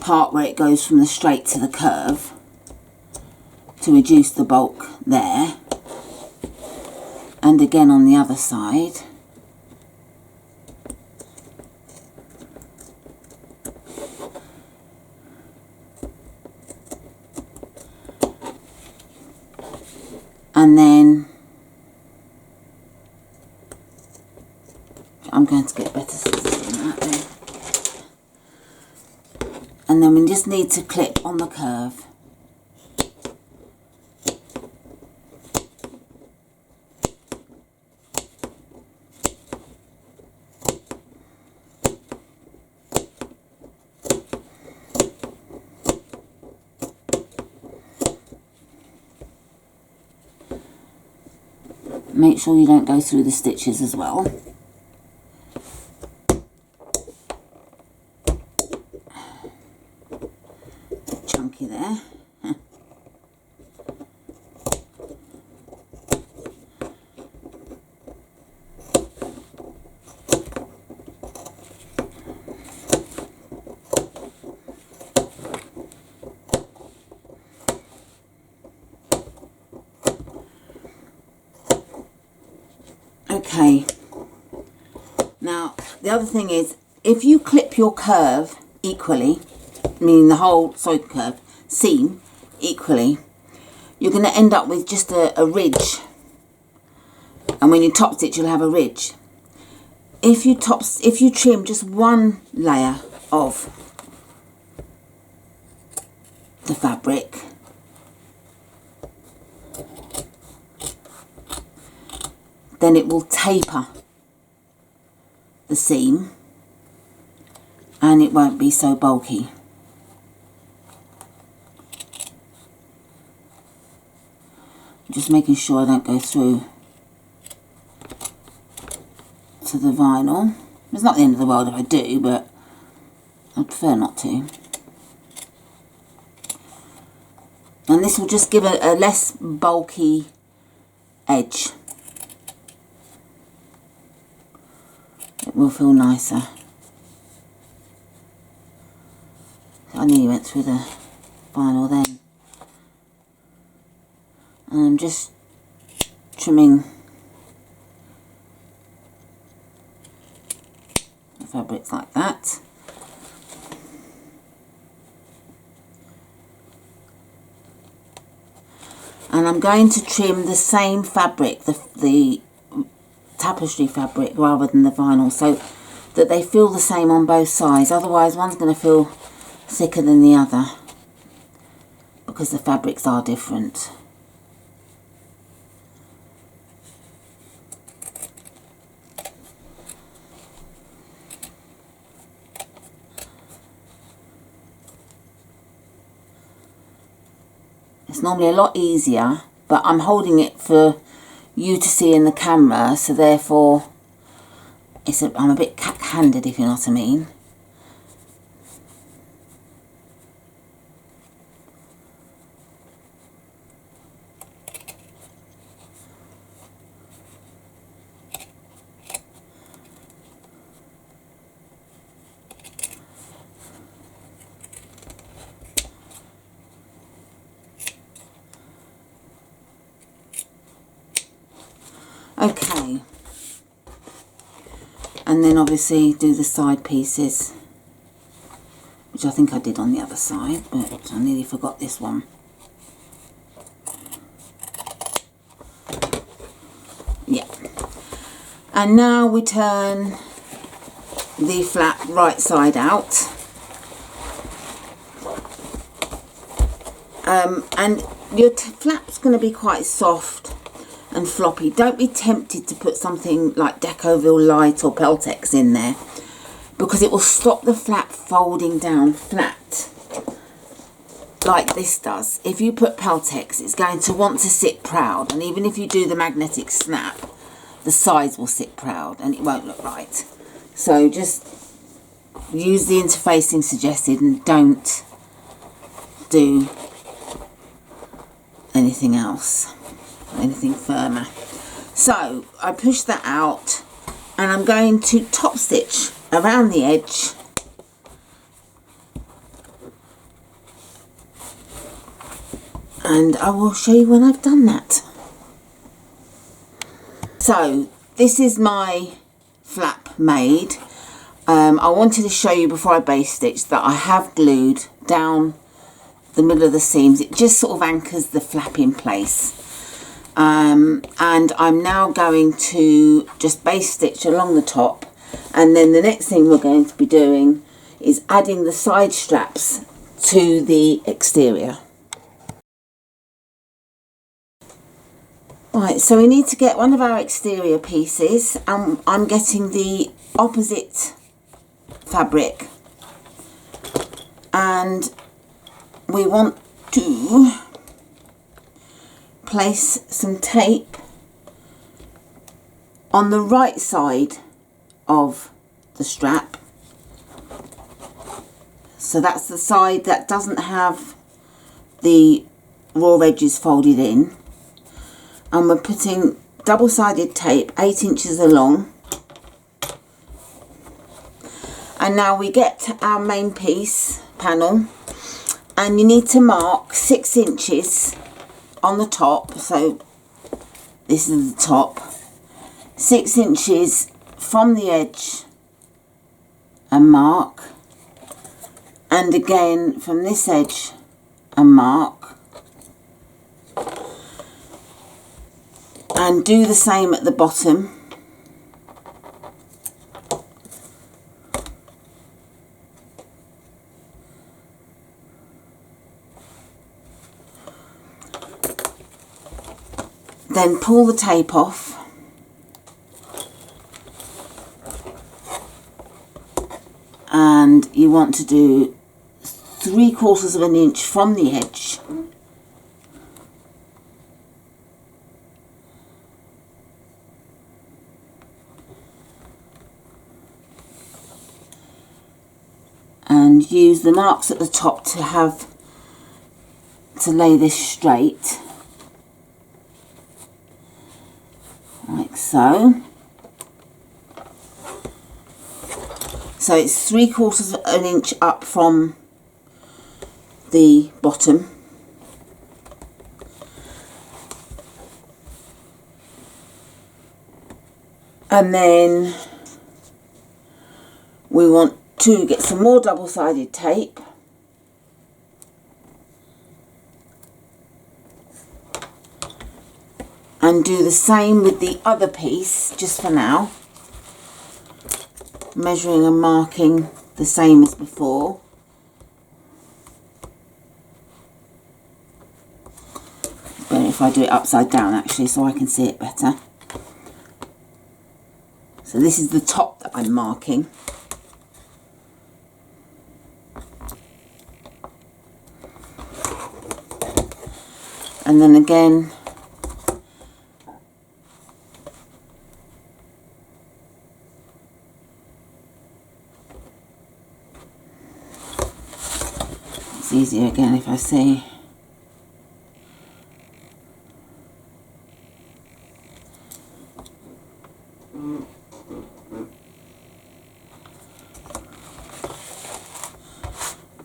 part where it goes from the straight to the curve to reduce the bulk there, and again on the other side. And then I'm going to get better scissors than that there. And then we just need to clip on the curve. Make sure you don't go through the stitches as well. Chunky there. Okay, now the other thing is, if you clip your curve equally, meaning the whole sewed curve seam equally, you're going to end up with just a ridge, and when you top stitch you'll have a ridge. If you trim just one layer of the fabric, then it will taper the seam and it won't be so bulky. Just making sure I don't go through to the vinyl. It's not the end of the world if I do, but I prefer not to. And this will just give a less bulky edge. It will feel nicer. I nearly went through the vinyl then. And I'm just trimming the fabrics like that. And I'm going to trim the same fabric, the tapestry fabric, rather than the vinyl, so that they feel the same on both sides. Otherwise one's going to feel thicker than the other because the fabrics are different. It's normally a lot easier, but I'm holding it for you to see in the camera, so therefore I'm a bit cack-handed, if you know what I mean. Okay, and then obviously do the side pieces, which I think I did on the other side, but I nearly forgot this one. Yeah, and now we turn the flap right side out, and your flap's going to be quite soft and floppy. Don't be tempted to put something like Decoville Light or Peltex in there, because it will stop the flap folding down flat like this does. If you put Peltex, it's going to want to sit proud, and even if you do the magnetic snap, the sides will sit proud and it won't look right. So just use the interfacing suggested and don't do anything else, anything firmer. So I push that out, and I'm going to top stitch around the edge, and I will show you when I've done that. So this is my flap made. I wanted to show you before I base stitch that I have glued down the middle of the seams. It just sort of anchors the flap in place. And I'm now going to just base stitch along the top, and then the next thing we're going to be doing is adding the side straps to the exterior. Right, so we need to get one of our exterior pieces, and I'm getting the opposite fabric, and we want to place some tape on the right side of the strap. So that's the side that doesn't have the raw edges folded in, and we're putting double-sided tape 8 inches along. And now we get to our main piece panel, and you need to mark 6 inches on the top. So this is the top, 6 inches from the edge, and mark, and again from this edge and mark, and do the same at the bottom. Then pull the tape off, and you want to do 3/4 of an inch from the edge, and use the marks at the top to lay this straight, like so. So it's 3/4 of an inch up from the bottom, and then we want to get some more double-sided tape, and do the same with the other piece just for now, measuring and marking the same as before. Better if I do it upside down actually, so I can see it better. So this is the top that I'm marking. and then again it's easier again if I see.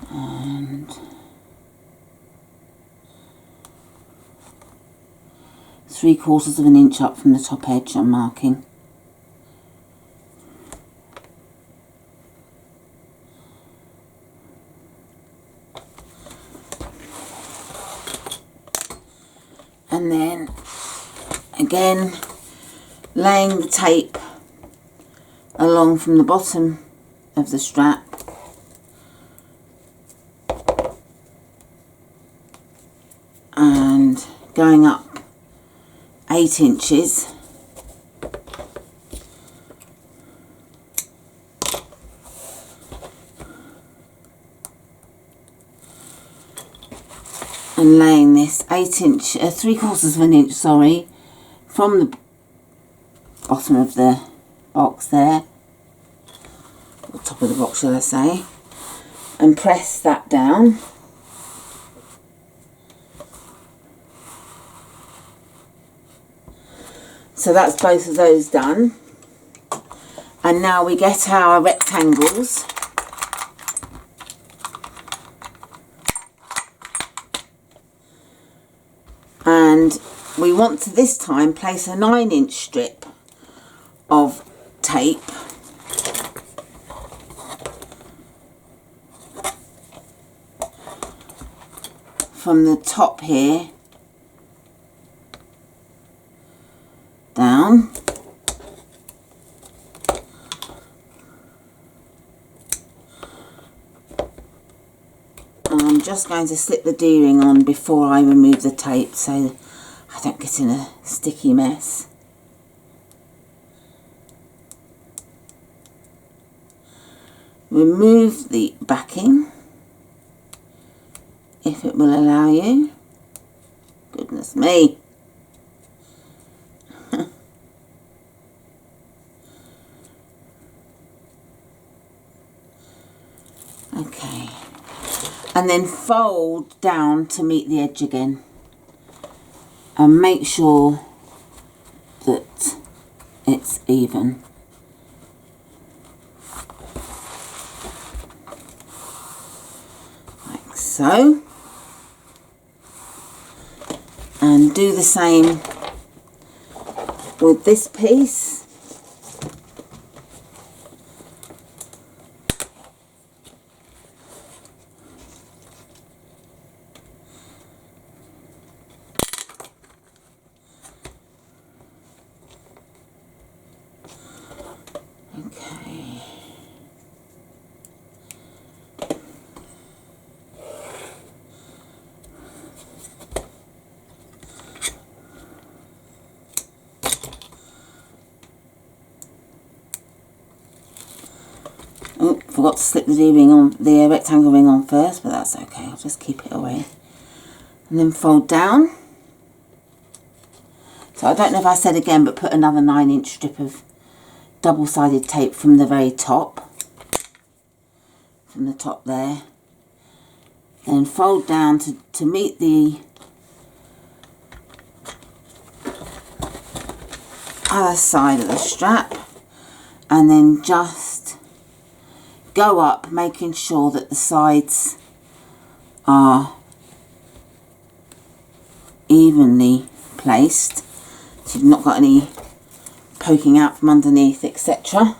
And 3/4 of an inch up from the top edge I'm marking. And then again laying the tape along from the bottom of the strap and going up 8 inches and laying this 3/4 of an inch, sorry, from the bottom of the box there, or top of the box shall I say, and press that down. So that's both of those done. And now we get our rectangles. And we want to this time place a 9-inch strip of tape from the top here down, and I'm just going to slip the D-ring on before I remove the tape so I don't get in a sticky mess. Remove the backing if it will allow you. Goodness me. Okay, and then fold down to meet the edge again and make sure that it's even. Like so. And do the same with this piece. Okay. Oh, forgot to slip the D-ring on, the rectangle ring on first, but that's okay. I'll just keep it away. And then fold down. So I don't know if I said again, but put another 9-inch strip of double-sided tape from the very top. From the top there. Then fold down to meet the other side of the strap. And then just go up, making sure that the sides are evenly placed, so you've not got any poking out from underneath, etc.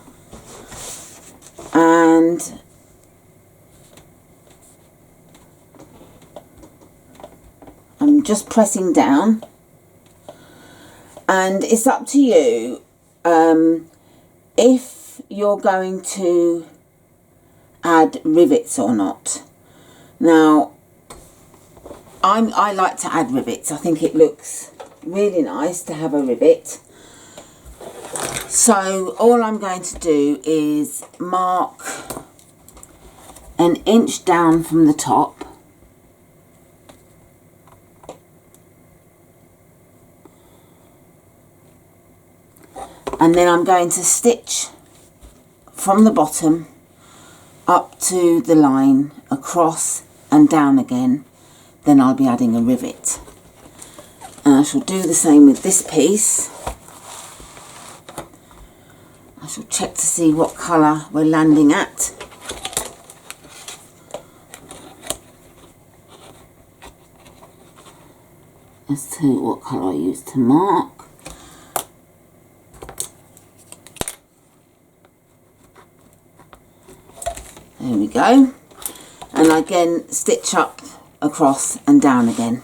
And I'm just pressing down, and it's up to you if you're going to add rivets or not. Now I like to add rivets. I think it looks really nice to have a rivet. So all I'm going to do is mark 1 inch down from the top and then I'm going to stitch from the bottom up to the line, across and down again. Then I'll be adding a rivet, and I shall do the same with this piece. I shall check to see what colour we're landing at. As to what colour I use to mark. There we go. And again, stitch up, across and down again.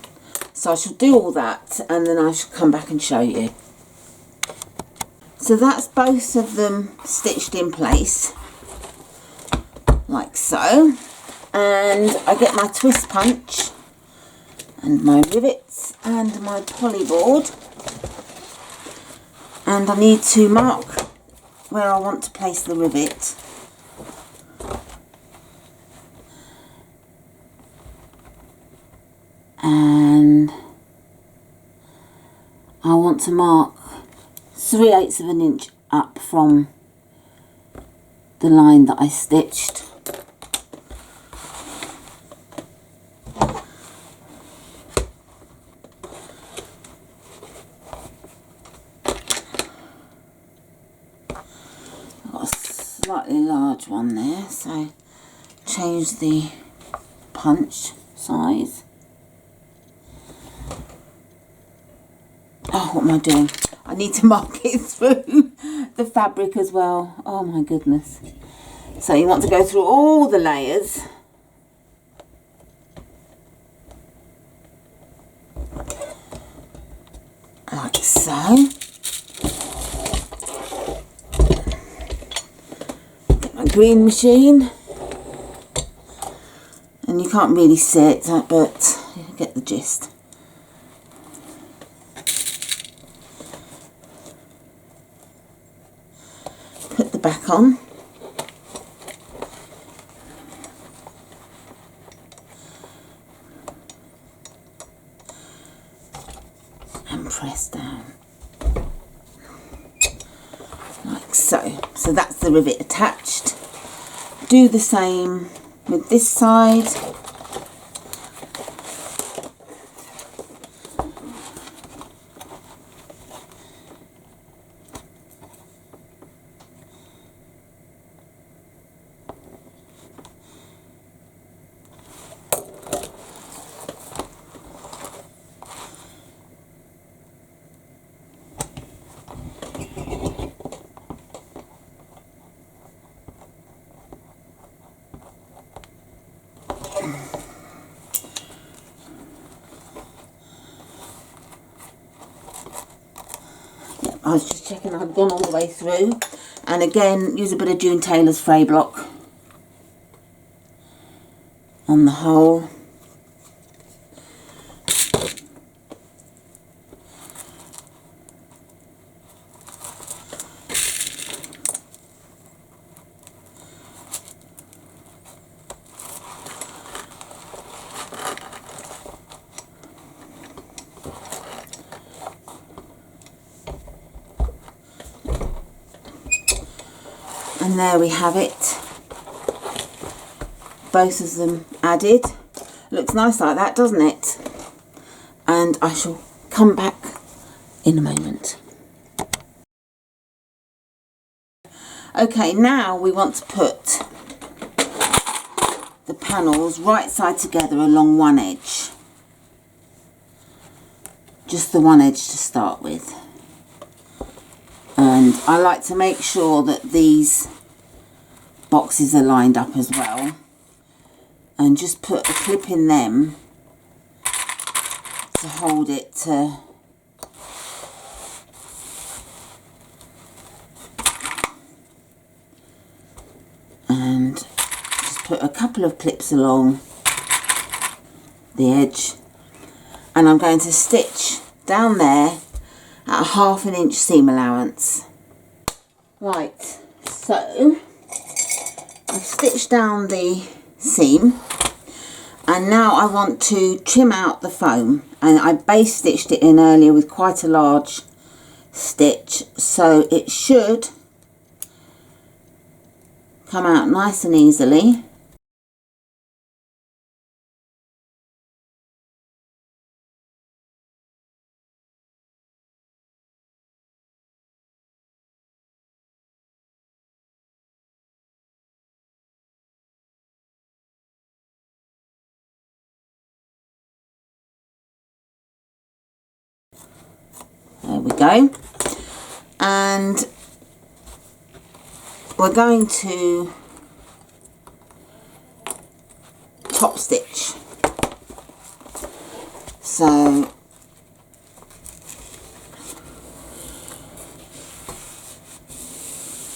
So I shall do all that, and then I shall come back and show you. So that's both of them stitched in place, like so. And I get my twist punch and my rivets and my polyboard, and I need to mark where I want to place the rivet. And I want to mark 3/8 of an inch up from the line that I stitched. I've got a slightly large one there, so change the punch size. Oh, what am I doing? I need to mark it through the fabric as well. Oh my goodness. So you want to go through all the layers. Like so. Get my green machine. And you can't really see it, but you get the gist. Put the back on. And press down. Like so. So that's the rivet attached. Do the same with this side. I was just checking I'd gone all the way through, and again use a bit of June Taylor's fray block on the hole. And there we have it, both of them added. Looks nice like that, doesn't it? And I shall come back in a moment. Okay, now we want to put the panels right side together along one edge. Just the one edge to start with. And I like to make sure that these boxes are lined up as well, and just put a clip in them to hold it to and just put a couple of clips along the edge, and I'm going to stitch down there at a 1/2 inch seam allowance. Right, so I've stitched down the seam, and now I want to trim out the foam, and I base stitched it in earlier with quite a large stitch, so it should come out nice and easily. There we go. And we're going to top stitch. So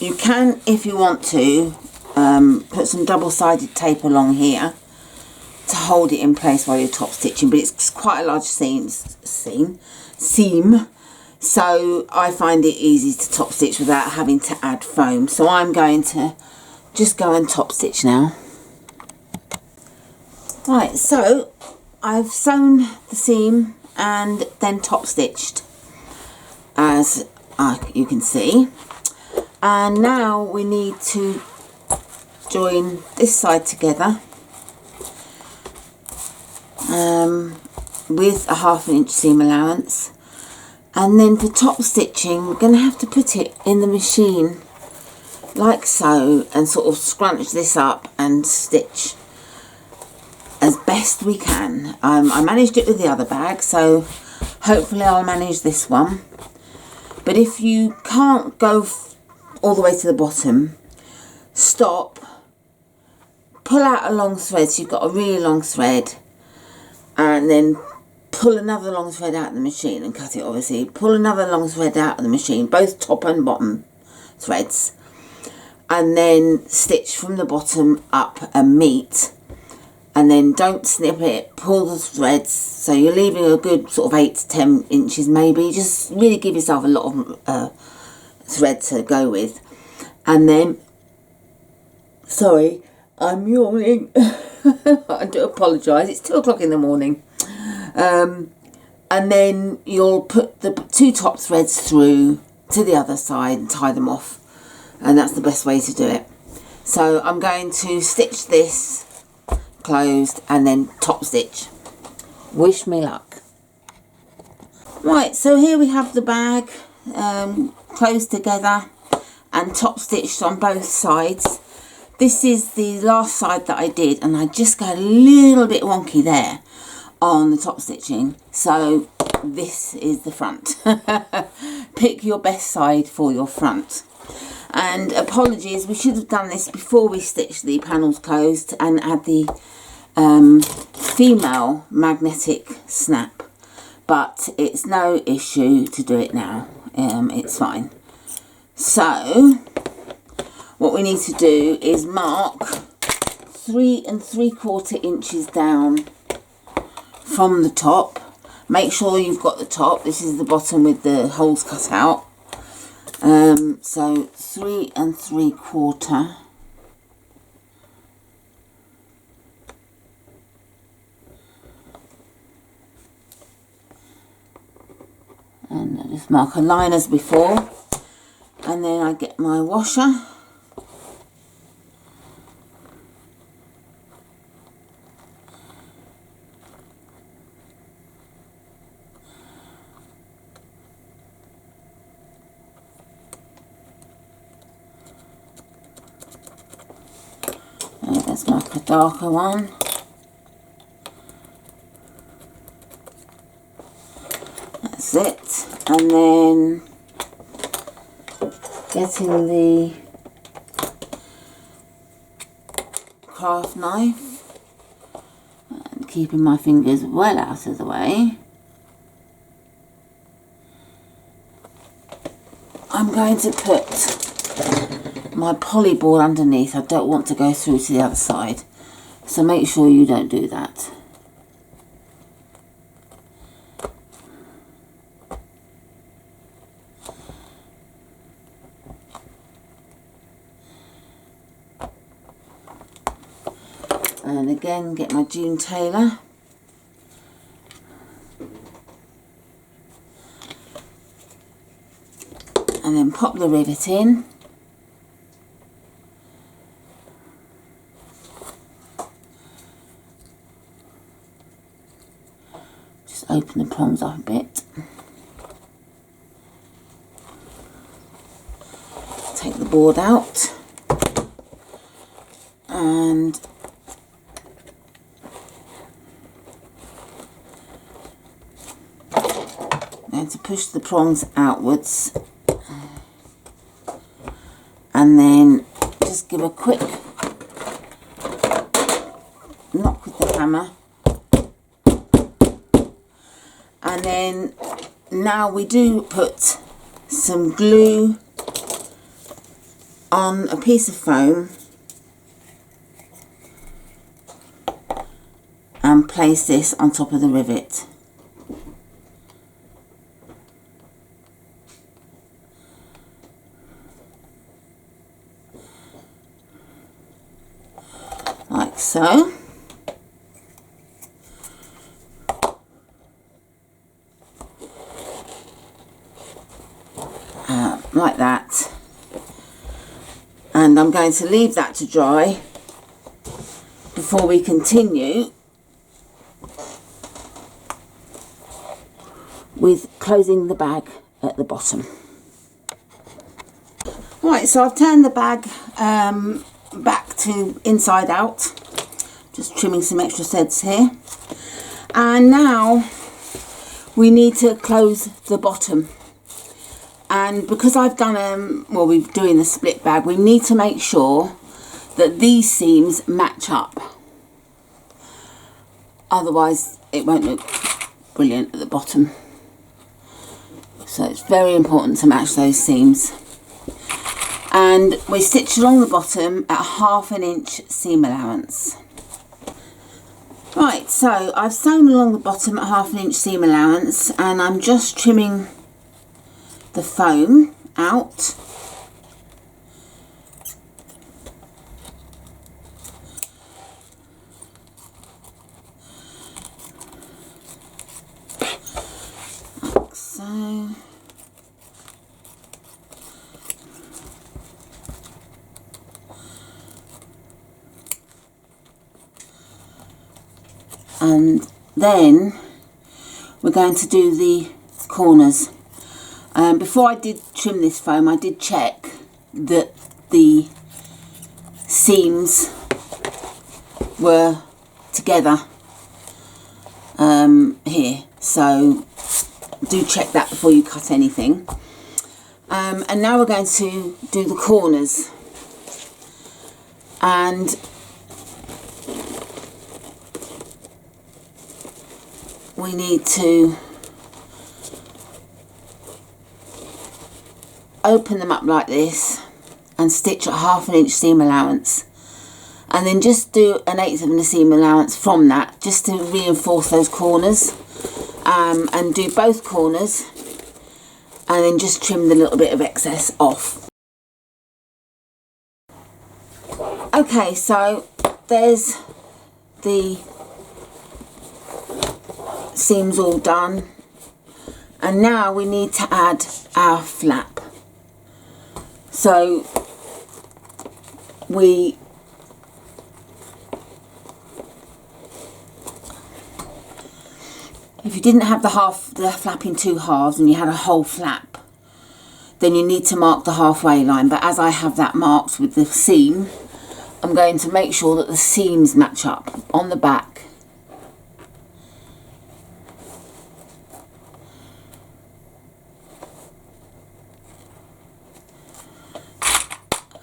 you can, if you want to, put some double-sided tape along here to hold it in place while you're top stitching, but it's quite a large seam, so I find it easy to top stitch without having to add foam. So I'm going to just go and top stitch now. Right, so I've sewn the seam and then top stitched, as you can see, and now we need to join this side together with a 1/2 inch seam allowance, and then for top stitching we're going to have to put it in the machine like so and sort of scrunch this up and stitch as best we can. I managed it with the other bag, so hopefully I'll manage this one. But if you can't go all the way to the bottom, stop, pull out a long thread, so you've got a really long thread, and then pull another long thread out of the machine and cut it, obviously. Pull another long thread out of the machine, both top and bottom threads, and then stitch from the bottom up and meet, and then don't snip it, pull the threads, so you're leaving a good sort of 8 to 10 inches maybe. Just really give yourself a lot of thread to go with. And then, sorry, I'm yawning. I do apologise, it's 2 o'clock in the morning. And then you'll put the 2 top threads through to the other side and tie them off, and that's the best way to do it. So I'm going to stitch this closed and then top stitch. Wish me luck. Right, so here we have the bag closed together and top stitched on both sides. This is the last side that I did, and I just got a little bit wonky there on the top stitching, so this is the front. Pick your best side for your front. And apologies, we should have done this before we stitched the panels closed and add the female magnetic snap, but it's no issue to do it now. It's fine. So what we need to do is mark 3 3/4 inches down from the top. Make sure you've got the top. This is the bottom with the holes cut out. So 3 3/4. And I just mark a line as before, and then I get my washer. Let's mark a darker one. That's it. And then getting the craft knife and keeping my fingers well out of the way. I'm going to put my poly ball underneath. I don't want to go through to the other side, so make sure you don't do that. And again, get my June Taylor. pop the rivet in. Just open the prongs up a bit. Take the board out. And I'm going to push the prongs outwards and then just give a quick knock with the hammer, and then now we do put some glue on a piece of foam and place this on top of the rivet. Like so. Like that. And I'm going to leave that to dry before we continue with closing the bag at the bottom. Right, so I've turned the bag back to inside out, just trimming some extra threads here, and now we need to close the bottom. And because I've done well, we're doing the split bag, we need to make sure that these seams match up, otherwise it won't look brilliant at the bottom. So it's very important to match those seams. And we stitch along the bottom at 1/2 inch seam allowance. Right, so I've sewn along the bottom at 1/2 inch seam allowance, and I'm just trimming the foam out. Like so. And then we're going to do the corners. Before I did trim this foam, I did check that the seams were together here, so do check that before you cut anything. And now we're going to do the corners, and we need to open them up like this and stitch at 1/2 inch seam allowance, and then just do 1/8 of a seam allowance from that, just to reinforce those corners, and do both corners, and then just trim the little bit of excess off. Okay, so there's the seams all done, and now we need to add our flap. So if you didn't have the flap in 2 halves and you had a whole flap, then you need to mark the halfway line. But as I have that marked with the seam, I'm going to make sure that the seams match up on the back.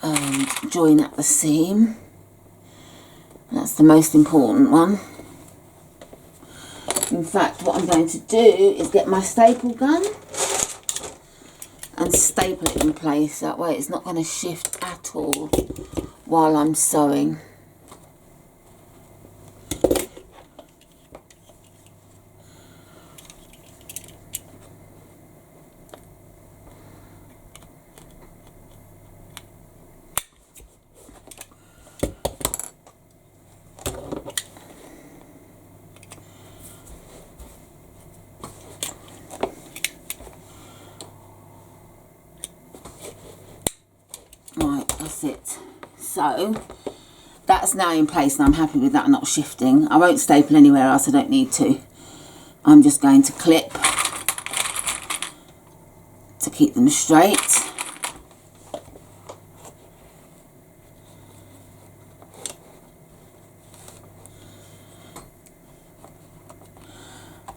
And join at the seam. That's the most important one. In fact, what I'm going to do is get my staple gun and staple it in place. That way it's not going to shift at all while I'm sewing. So that's now in place and I'm happy with that, not shifting. I won't staple anywhere else, I don't need to. I'm just going to clip to keep them straight.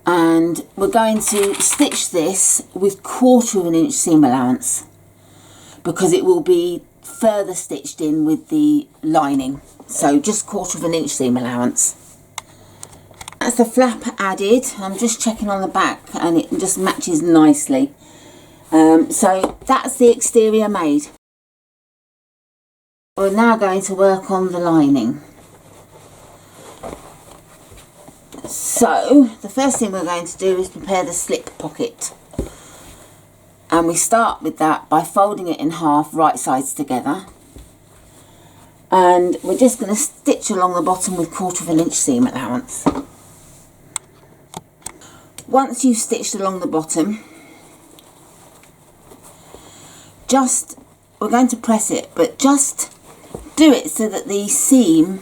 And we're going to stitch this with 1/4 inch seam allowance because it will be further stitched in with the lining. So just 1/4 inch seam allowance. That's the flap added. I'm just checking on the back and it just matches nicely. So that's the exterior made. We're now going to work on the lining. So the first thing we're going to do is prepare the slip pocket, and we start with that by folding it in half, right sides together, and we're just going to stitch along the bottom with 1/4 inch seam allowance. Once you've stitched along the bottom, we're going to press it, but just do it so that the seam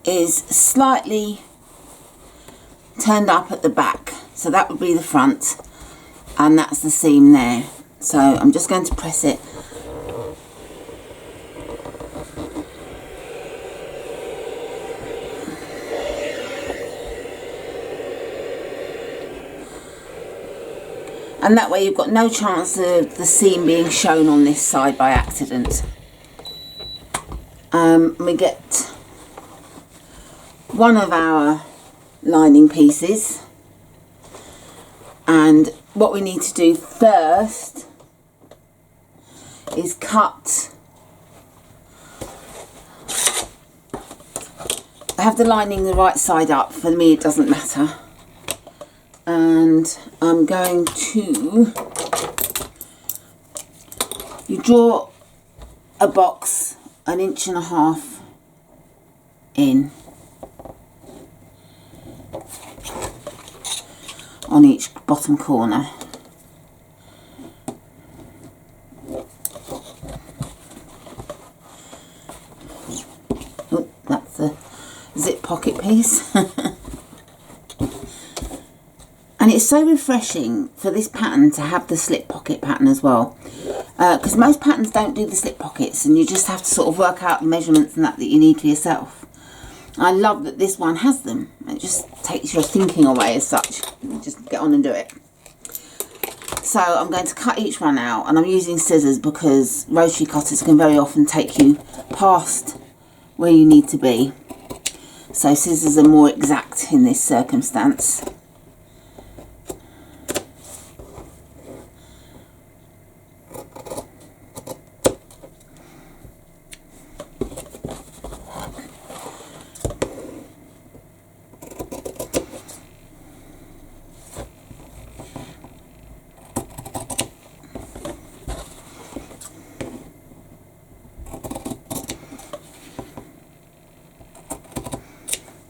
is slightly turned up at the back. So that would be the front, and that's the seam there. So I'm just going to press it. And that way you've got no chance of the seam being shown on this side by accident. We get one of our lining pieces, and what we need to do first is cut. I have the lining the right side up, for me it doesn't matter. And I'm going to, you draw a box 1.5 inches in on each bottom corner. Oh, that's the zip pocket piece. And it's so refreshing for this pattern to have the slip pocket pattern as well, because most patterns don't do the slip pockets and you just have to sort of work out the measurements and that you need for yourself. I love that this one has them. It just takes your thinking away as such. You just get on and do it. So I'm going to cut each one out, and I'm using scissors because rotary cutters can very often take you past where you need to be. So scissors are more exact in this circumstance.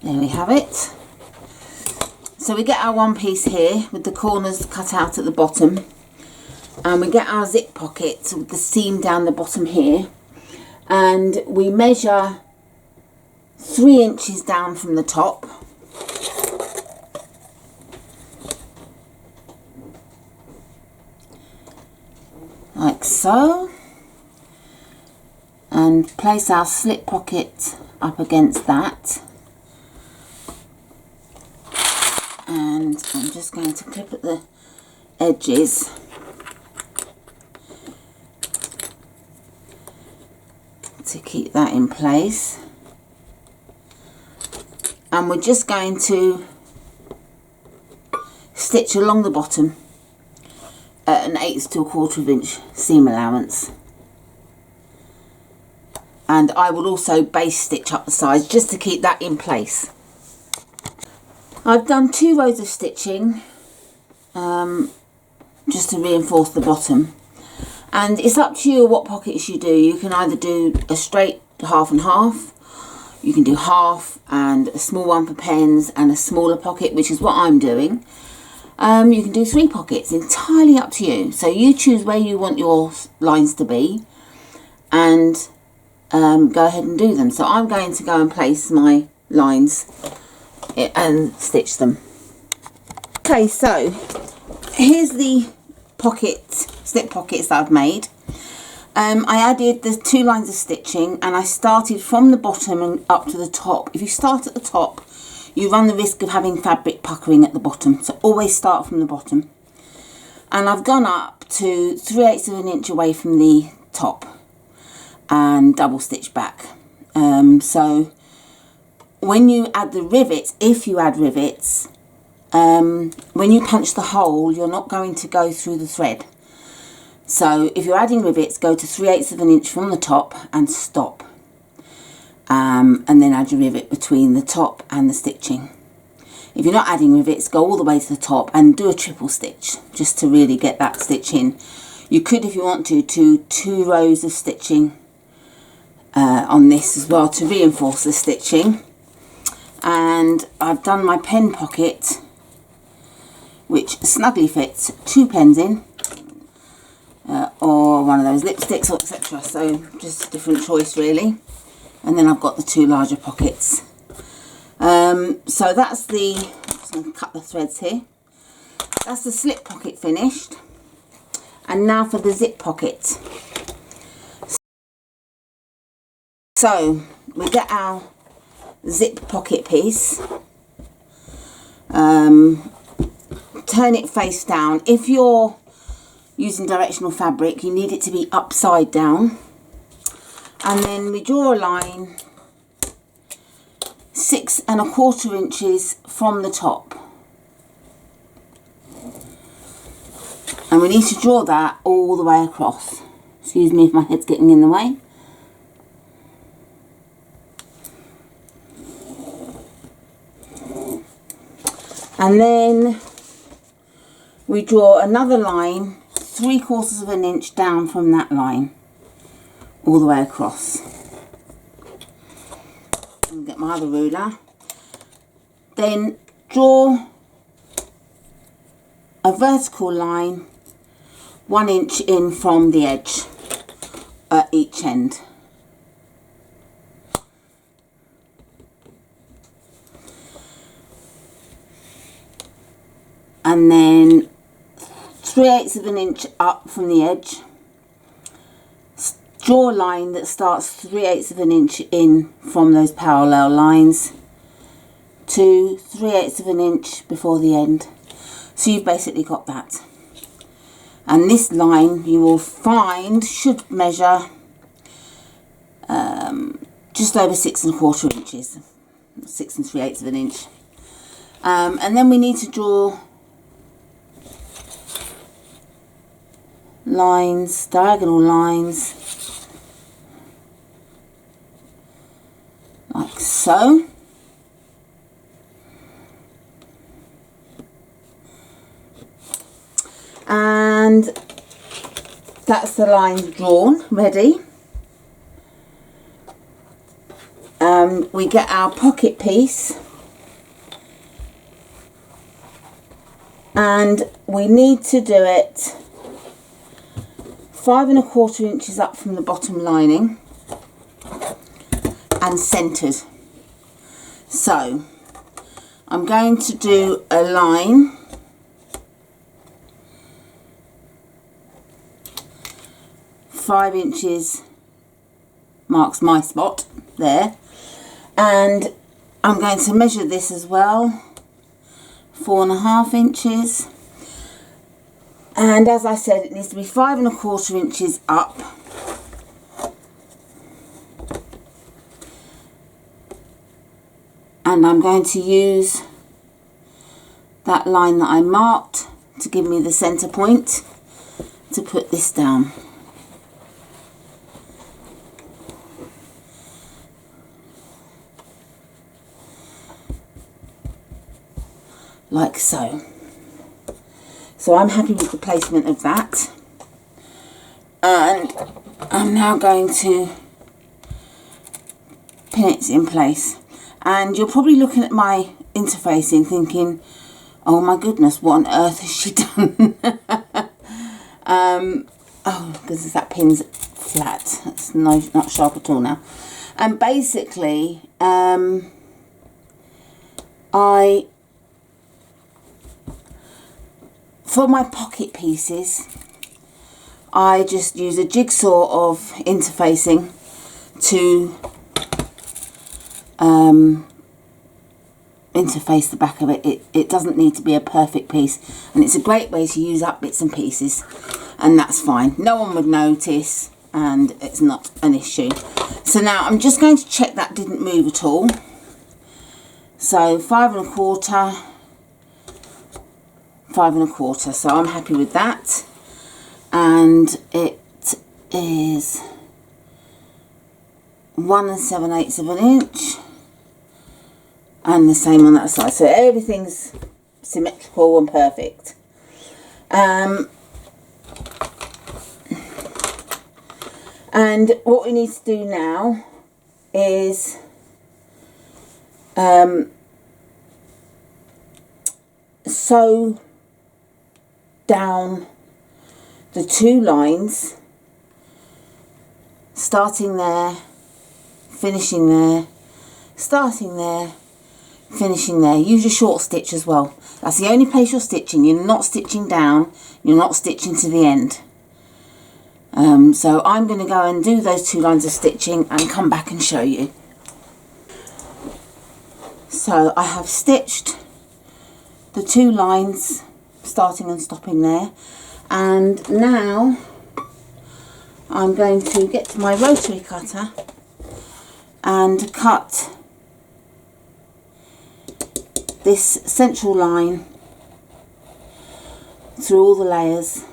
There we have it. So we get our one piece here with the corners cut out at the bottom, and we get our zip pocket with the seam down the bottom here, and we measure 3 inches down from the top. Like so, and place our slip pocket up against that. And I'm just going to clip at the edges to keep that in place, and we're just going to stitch along the bottom at 1/8 to 1/4 inch seam allowance, and I will also base stitch up the sides just to keep that in place. I've done 2 rows of stitching just to reinforce the bottom, and it's up to you what pockets you do. You can either do a straight half and half, you can do half and a small one for pens and a smaller pocket, which is what I'm doing. You can do 3 pockets, entirely up to you. So you choose where you want your lines to be, and go ahead and do them. So I'm going to go and place my lines and stitch them. Okay, so here's the slip pockets that I've made. I added the 2 lines of stitching, and I started from the bottom and up to the top. If you start at the top, you run the risk of having fabric puckering at the bottom, so always start from the bottom. And I've gone up to 3/8 of an inch away from the top and double stitch back. So when you add the rivets, if you add rivets, when you punch the hole, you're not going to go through the thread. So if you're adding rivets, go to 3/8 of an inch from the top and stop. And then add your rivet between the top and the stitching. If you're not adding rivets, go all the way to the top and do a triple stitch just to really get that stitch in. You could, if you want to, do 2 rows of stitching on this as well to reinforce the stitching. And I've done my pen pocket, which snugly fits 2 pens in, or one of those lipsticks, or etc. So just a different choice really. And then I've got the 2 larger pockets. So that's the, I'm just going to cut the threads here. That's the slip pocket finished. And now for the zip pocket. So we get our zip pocket piece. Turn it face down. If you're using directional fabric, you need it to be upside down. And then we draw a line 6 1/4 inches from the top, and we need to draw that all the way across. Excuse me if my head's getting in the way. And then we draw another line 3/4 of an inch down from that line all the way across. And get my other ruler. Then draw a vertical line 1 inch in from the edge at each end. And then 3/8 of an inch up from the edge. Draw a line that starts 3/8 of an inch in from those parallel lines to 3/8 of an inch before the end. So you've basically got that. And this line you will find should measure just over 6 1/4 inches, 6 3/8 of an inch. And then we need to draw lines, diagonal lines, like so. And that's the lines drawn, ready. We get our pocket piece, and we need to do it 5 1/4 inches up from the bottom lining and centered. So I'm going to do a line five inches, marks my spot there, and I'm going to measure this as well, 4 1/2 inches. And as I said, it needs to be 5 1/4 inches up. And I'm going to use that line that I marked to give me the center point to put this down. Like so. So I'm happy with the placement of that, and I'm now going to pin it in place. And you're probably looking at my interfacing thinking, oh my goodness, what on earth has she done? Oh, because that pin's flat. It's not sharp at all now. And basically, for my pocket pieces, I just use a jigsaw of interfacing to interface the back of it. It doesn't need to be a perfect piece, and it's a great way to use up bits and pieces, and that's fine. No one would notice, and it's not an issue. So now I'm just going to check that didn't move at all. So 5 1/4, 5 1/4, so I'm happy with that. And it is 1 7/8 of an inch, and the same on that side, so everything's symmetrical and perfect. And what we need to do now is sew down the 2 lines, starting there, finishing there, starting there, finishing there. Use your short stitch as well. That's the only place you're stitching. You're not stitching down, you're not stitching to the end. So I'm going to go and do those 2 lines of stitching and come back and show you. So I have stitched the 2 lines, starting and stopping there, and now I'm going to get to my rotary cutter and cut this central line through all the layers,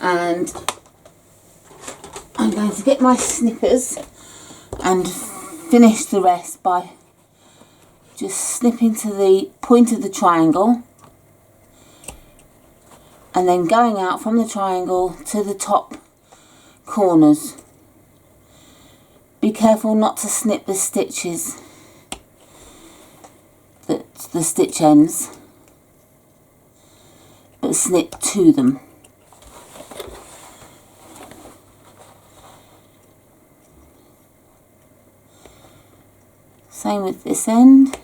and I'm going to get my snippers and finish the rest by just snipping to the point of the triangle and then going out from the triangle to the top corners. Be careful not to snip the stitches, the stitch ends, but snip to them. Same with this end.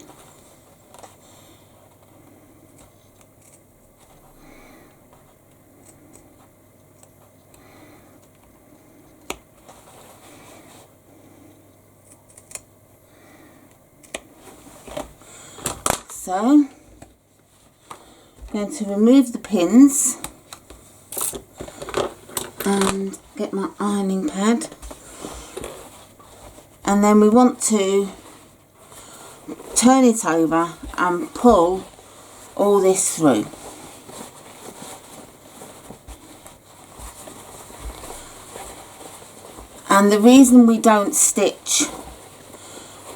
So, I'm going to remove the pins and get my ironing pad, and then we want to turn it over and pull all this through. And the reason we don't stitch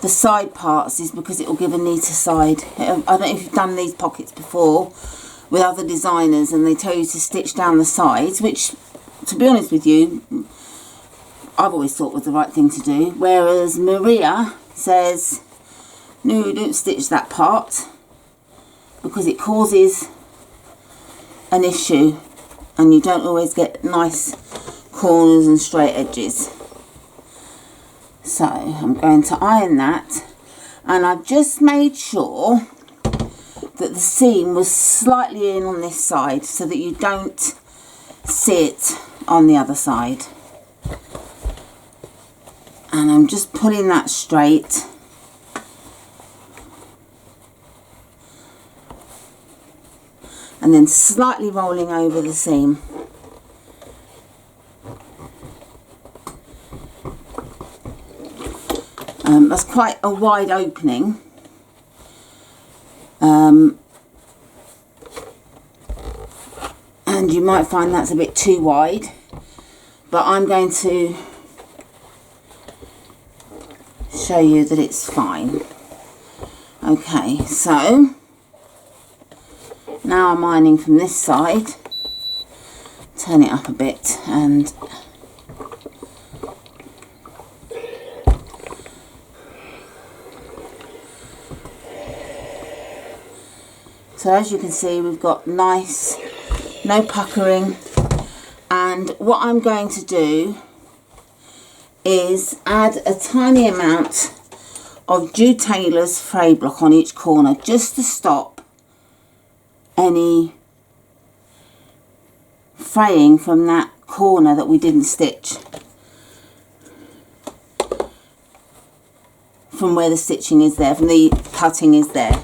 the side parts is because it will give a neater side. I don't know if you've done these pockets before with other designers and they tell you to stitch down the sides, which, to be honest with you, I've always thought was the right thing to do, whereas Maria says no, don't stitch that part because it causes an issue and you don't always get nice corners and straight edges. So I'm going to iron that, and I've just made sure that the seam was slightly in on this side so that you don't see it on the other side. And I'm just pulling that straight. And then slightly rolling over the seam. That's quite a wide opening. And you might find that's a bit too wide, but I'm going to show you that it's fine. Okay, so now I'm ironing from this side. Turn it up a bit, and so as you can see, we've got nice, no puckering, and And what I'm going to do is add a tiny amount of Jew Taylor's fray block on each corner, just to stop any fraying from that corner that we didn't stitch, from where the stitching is there, from the cutting is there.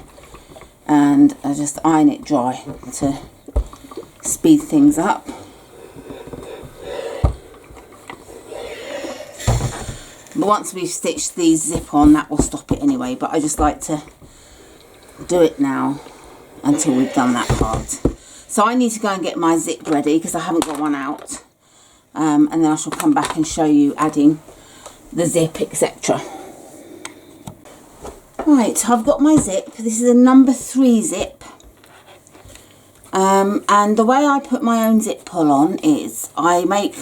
And I just iron it dry to speed things up. But once we've stitched the zip on, that will stop it anyway, but I just like to do it now until we've done that part. So I need to go and get my zip ready because I haven't got one out, and then I shall come back and show you adding the zip, etc. Right, I've got my zip. This is a number 3 zip, and the way I put my own zip pull on is I make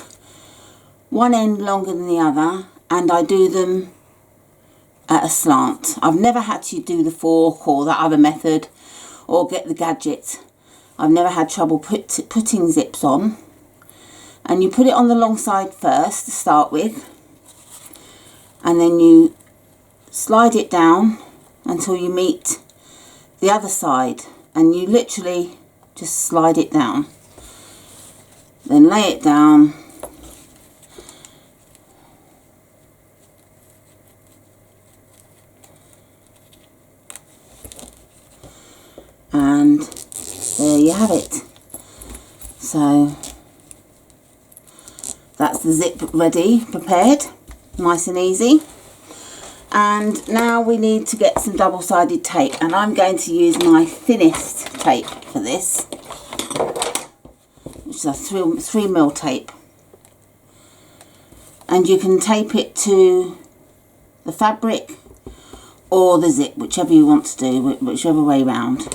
one end longer than the other, and I do them at a slant. I've never had to do the fork or that other method or get the gadget. I've never had trouble putting zips on. And you put it on the long side first to start with, and then you slide it down until you meet the other side, and you literally just slide it down, then lay it down, and there you have it. So that's the zip ready, prepared, nice and easy. And now we need to get some double-sided tape, and I'm going to use my thinnest tape for this, which is a 3mm tape. And you can tape it to the fabric or the zip, whichever you want to do, whichever way round.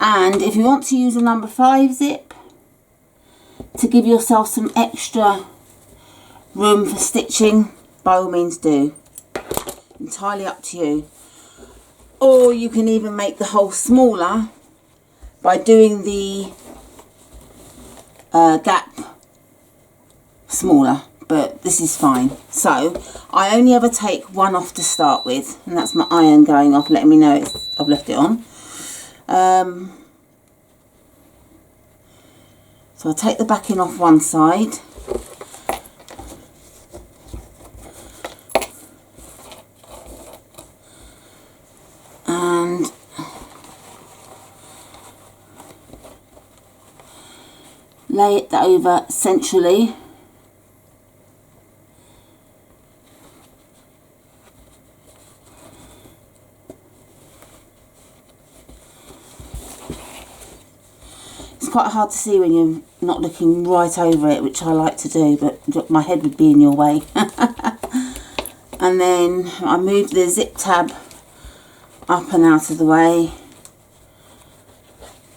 And if you want to use a number 5 zip to give yourself some extra room for stitching, by all means do. Entirely up to you. Or you can even make the hole smaller by doing the gap smaller, but this is fine. So I only ever take one off to start with, and that's my iron going off, letting me know I've left it on. So I'll take the backing off one side, and lay it over centrally. Quite hard to see when you're not looking right over it, which I like to do, but my head would be in your way. And then I move the zip tab up and out of the way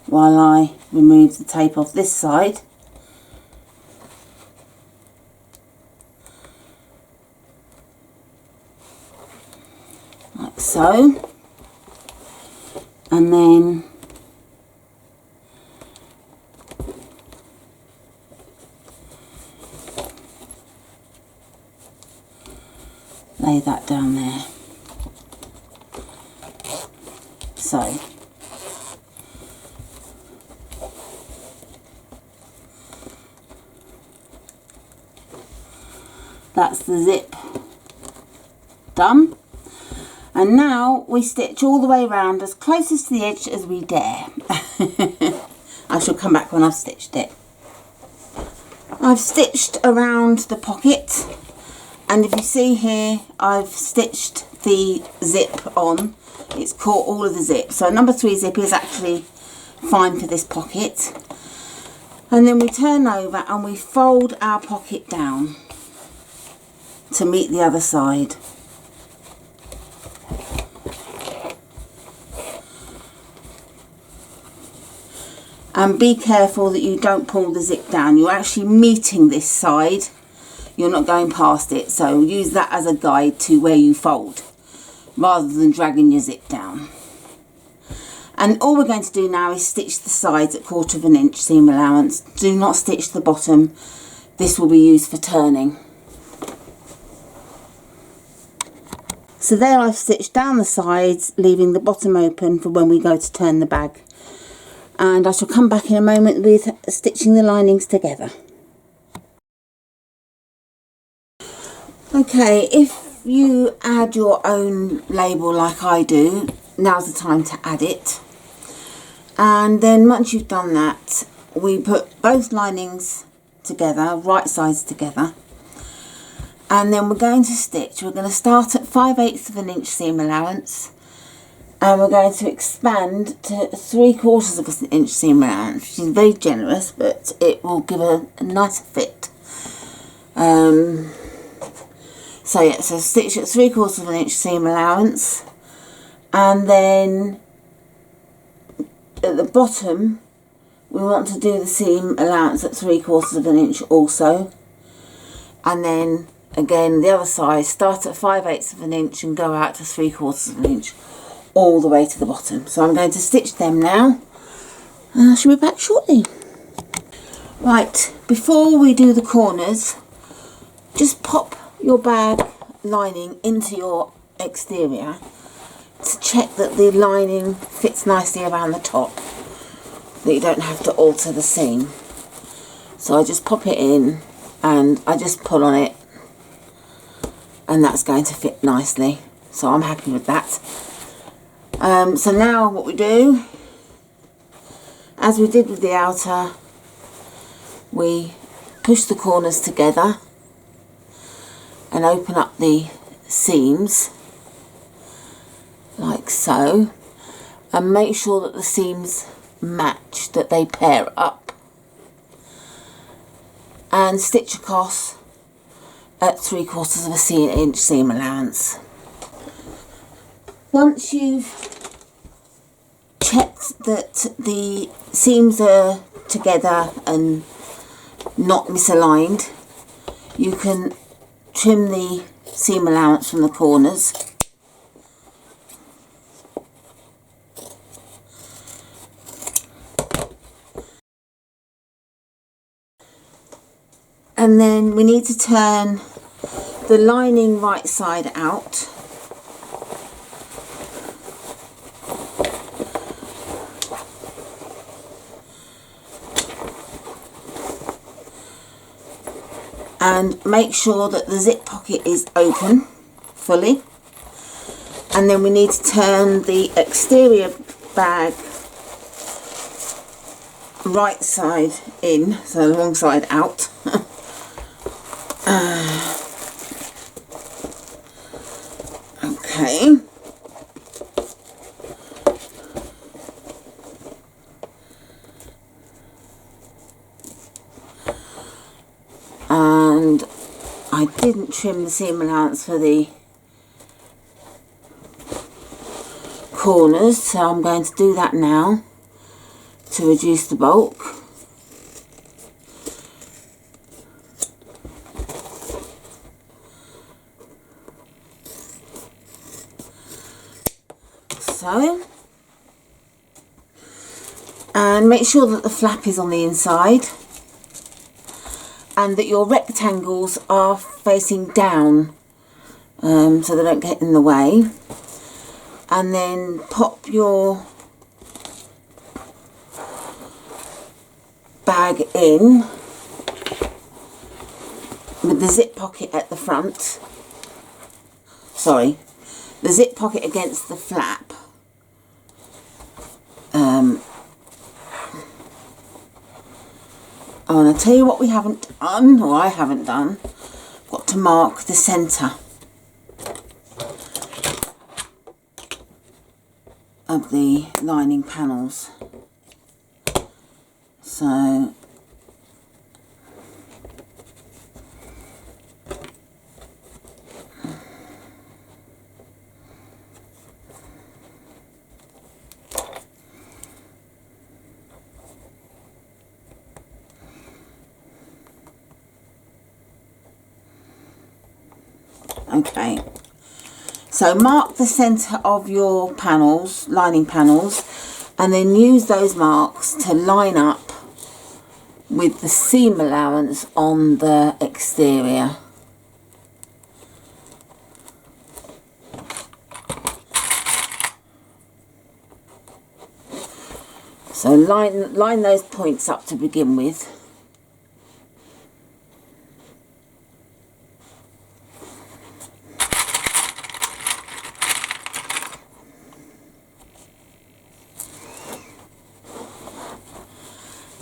while I remove the tape off this side. Like so. And then lay that down there. So that's the zip done, and now we stitch all the way around as closest to the edge as we dare. I shall come back when I've stitched it. I've stitched around the pocket, and if you see here, I've stitched the zip on. It's caught all of the zip. So number 3 zip is actually fine for this pocket. And then we turn over and we fold our pocket down to meet the other side. And be careful that you don't pull the zip down. You're actually meeting this side. You're not going past it, so use that as a guide to where you fold rather than dragging your zip down. And all we're going to do now is stitch the sides at 1/4 inch seam allowance. Do not stitch the bottom. This will be used for turning. So there I've stitched down the sides, leaving the bottom open for when we go to turn the bag. And I shall come back in a moment with stitching the linings together. Okay, if you add your own label like I do, now's the time to add it. And then once you've done that, we put both linings together, right sides together, and then we're going to stitch. We're going to start at 5/8 inch seam allowance, and we're going to expand to 3/4 inch seam allowance, which is very generous, but it will give a nicer fit. So yeah, so stitch at 3/4 inch seam allowance, and then at the bottom we want to do the seam allowance at 3/4 inch also, and then again the other side, start at 5/8 inch and go out to 3/4 inch all the way to the bottom. So I'm going to stitch them now, and I shall be back shortly. Right, before we do the corners, just pop your bag lining into your exterior to check that the lining fits nicely around the top, that you don't have to alter the seam. So I just pop it in and I just pull on it, and that's going to fit nicely, so I'm happy with that. So now what we do, as we did with the outer, we push the corners together and open up the seams like so, and make sure that the seams match, that they pair up, and stitch across at 3/4 inch seam allowance. Once you've checked that the seams are together and not misaligned, you can trim the seam allowance from the corners. And then we need to turn the lining right side out. And make sure that the zip pocket is open fully. And then we need to turn the exterior bag right side in, so the wrong side out. Okay. And I didn't trim the seam allowance for the corners, so I'm going to do that now to reduce the bulk. So, and make sure that the flap is on the inside and that your rectangles are facing down, so they don't get in the way. And then pop your bag in with the zip pocket at the front, sorry, the zip pocket against the flap. Oh, and I'll tell you what we haven't done, or I haven't done. I've got to mark the centre of the lining panels. So okay, so mark the centre of your panels, lining panels, and then use those marks to line up with the seam allowance on the exterior. So line those points up to begin with.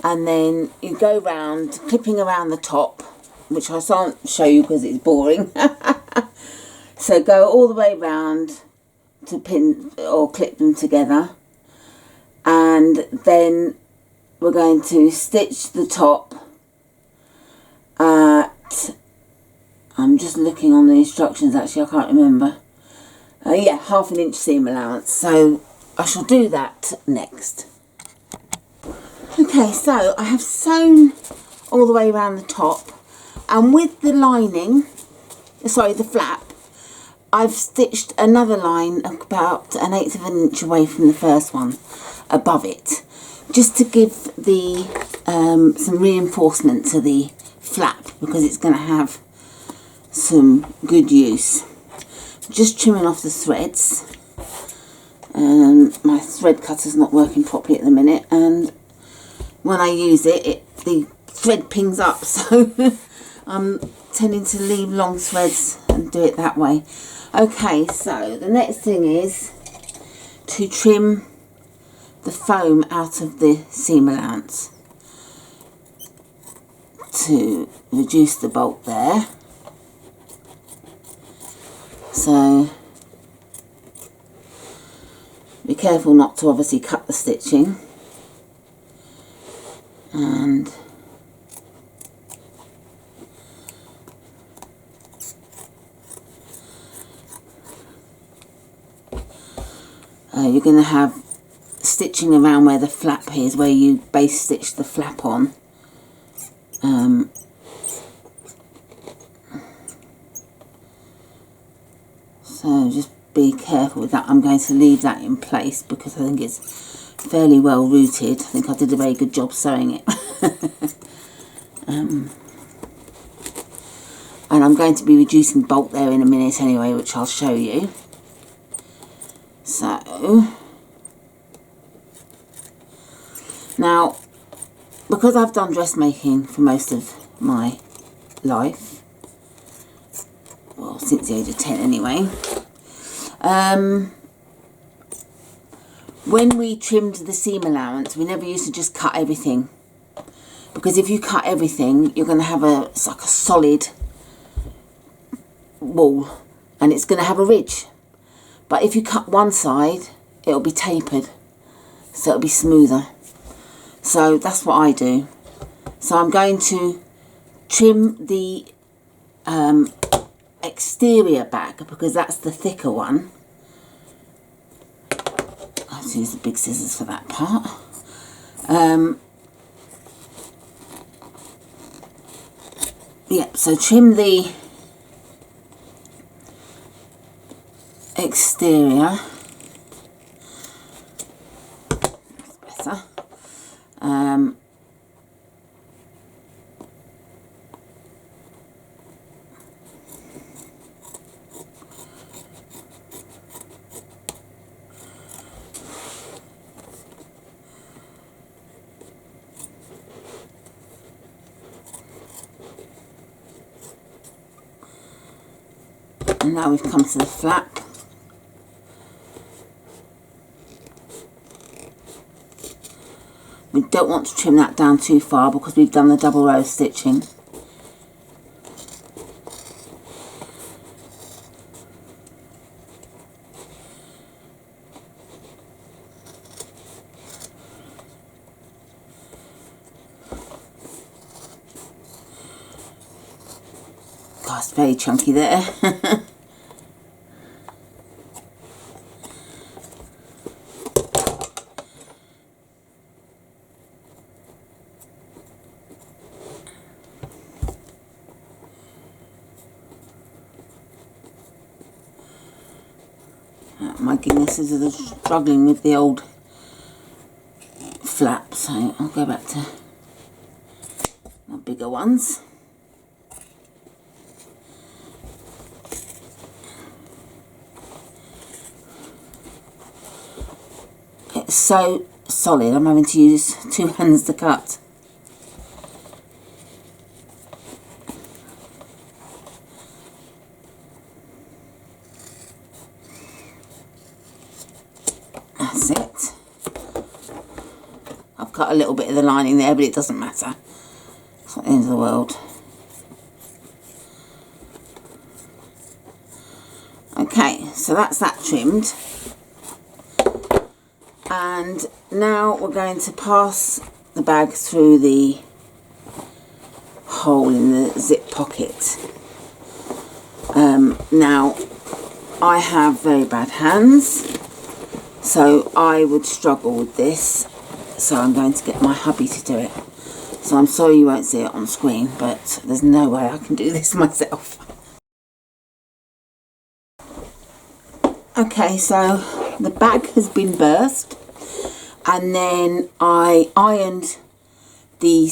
And then you go round, clipping around the top, which I can't show you because it's boring. So go all the way round to pin or clip them together. And then we're going to stitch the top at, I'm just looking on the instructions actually, I can't remember. Yeah, 1/2 inch seam allowance. So I shall do that next. Okay, so I have sewn all the way around the top, and with the lining, sorry, the flap, I've stitched another line about 1/8 of an inch away from the first one, above it, just to give the some reinforcement to the flap, because it's going to have some good use. Just trimming off the threads, and my thread cutter's not working properly at the minute, and when I use it, the thread pings up, so I'm tending to leave long threads and do it that way. Okay, so the next thing is to trim the foam out of the seam allowance to reduce the bulk there. So be careful not to obviously cut the stitching. And you're going to have stitching around where the flap is, where you base stitch the flap on. So just be careful with that. I'm going to leave that in place because I think it's fairly well rooted. I think I did a very good job sewing it. And I'm going to be reducing bulk there in a minute anyway, which I'll show you. So now, because I've done dressmaking for most of my life, well, since the age of 10 anyway, when we trimmed the seam allowance, we never used to just cut everything, because if you cut everything, you're going to have it's like a solid wall, and it's going to have a ridge. But if you cut one side, it'll be tapered, so it'll be smoother. So that's what I do. So I'm going to trim the exterior back, because that's the thicker one. I have to use the big scissors for that part. Yeah, so trim the exterior. That's better. And now we've come to the flap. We don't want to trim that down too far because we've done the double row stitching. God, it's very chunky there. My goodness, this is struggling with the old flap, so I'll go back to my bigger ones. It's so solid, I'm having to use 2 hands to cut. That's it. I've cut a little bit of the lining there, but it doesn't matter. It's not the end of the world. Okay, so that's that trimmed. And now we're going to pass the bag through the hole in the zip pocket. Now, I have very bad hands, so I would struggle with this. So I'm going to get my hubby to do it. So I'm sorry you won't see it on screen, but there's no way I can do this myself. Okay, so the bag has been burst, and then I ironed the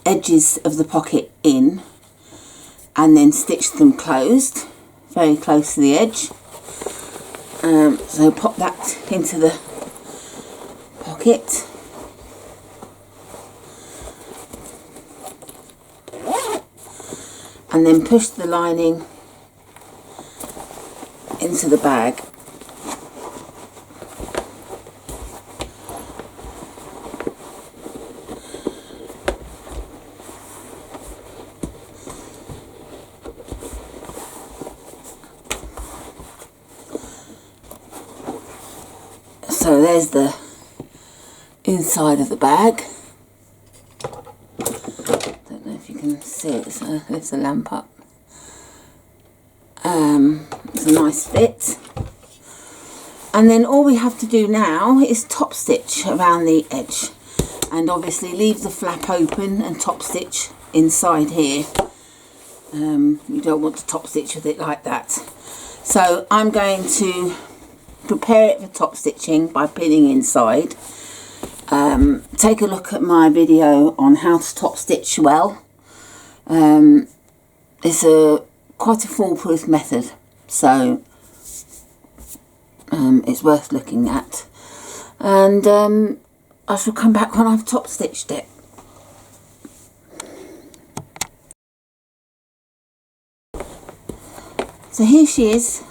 edges of the pocket in and then stitched them closed, very close to the edge. So pop that into the pocket. And then push the lining into the bag. So there's the inside of the bag. Don't know if you can see it, so there's the lamp up. It's a nice fit. And then all we have to do now is top stitch around the edge. And obviously leave the flap open and top stitch inside here. You don't want to top stitch with it like that. So I'm going to prepare it for top stitching by pinning inside. Take a look at my video on how to top stitch well. It's quite a foolproof method, so it's worth looking at. And I shall come back when I've top stitched it. So here she is,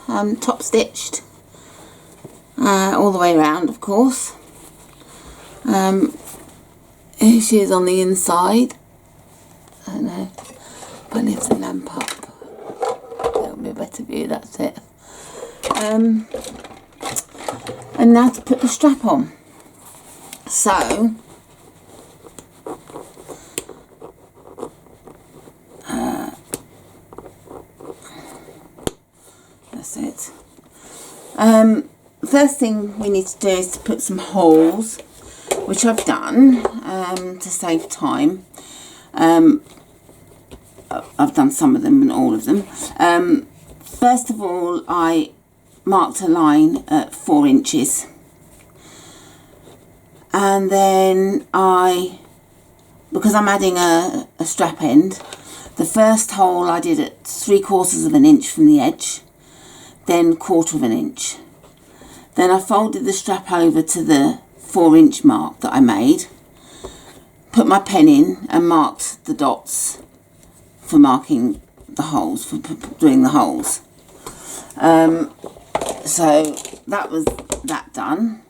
top stitched. All the way around, of course. Here she is on the inside. I don't know if I lift the lamp up, there'll be a better view. That's it. And now to put the strap on. So that's it. First thing we need to do is to put some holes, which I've done to save time. I've done some of them and all of them. First of all, I marked a line at 4 inches, and then because I'm adding a strap end, the first hole I did at 3/4 of an inch from the edge, then 1/4 of an inch. Then I folded the strap over to the 4-inch mark that I made, put my pen in and marked the dots for marking the holes, for doing the holes. So that was that done.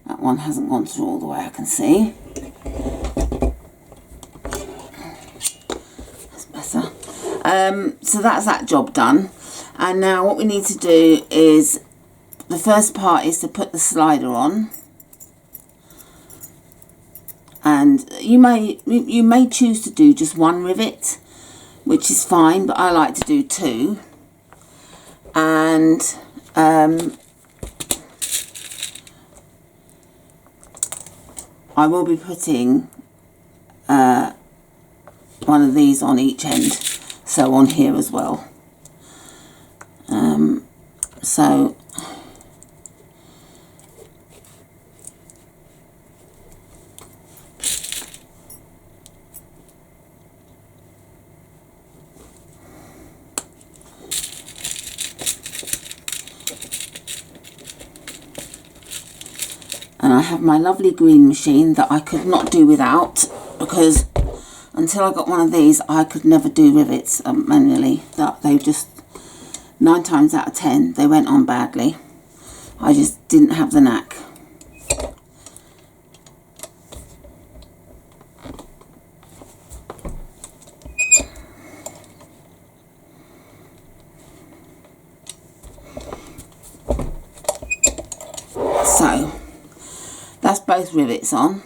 That one hasn't gone through all the way, I can see. That's better. So that's that job done. And now what we need to do is, the first part is to put the slider on. And you may choose to do just 1 rivet, which is fine, but I like to do 2. And I will be putting one of these on each end, so on here as well. have my lovely green machine that I could not do without, because until I got one of these I could never do rivets manually. That they just, 9 times out of 10 they went on badly. I just didn't have the knack. So that's both rivets on,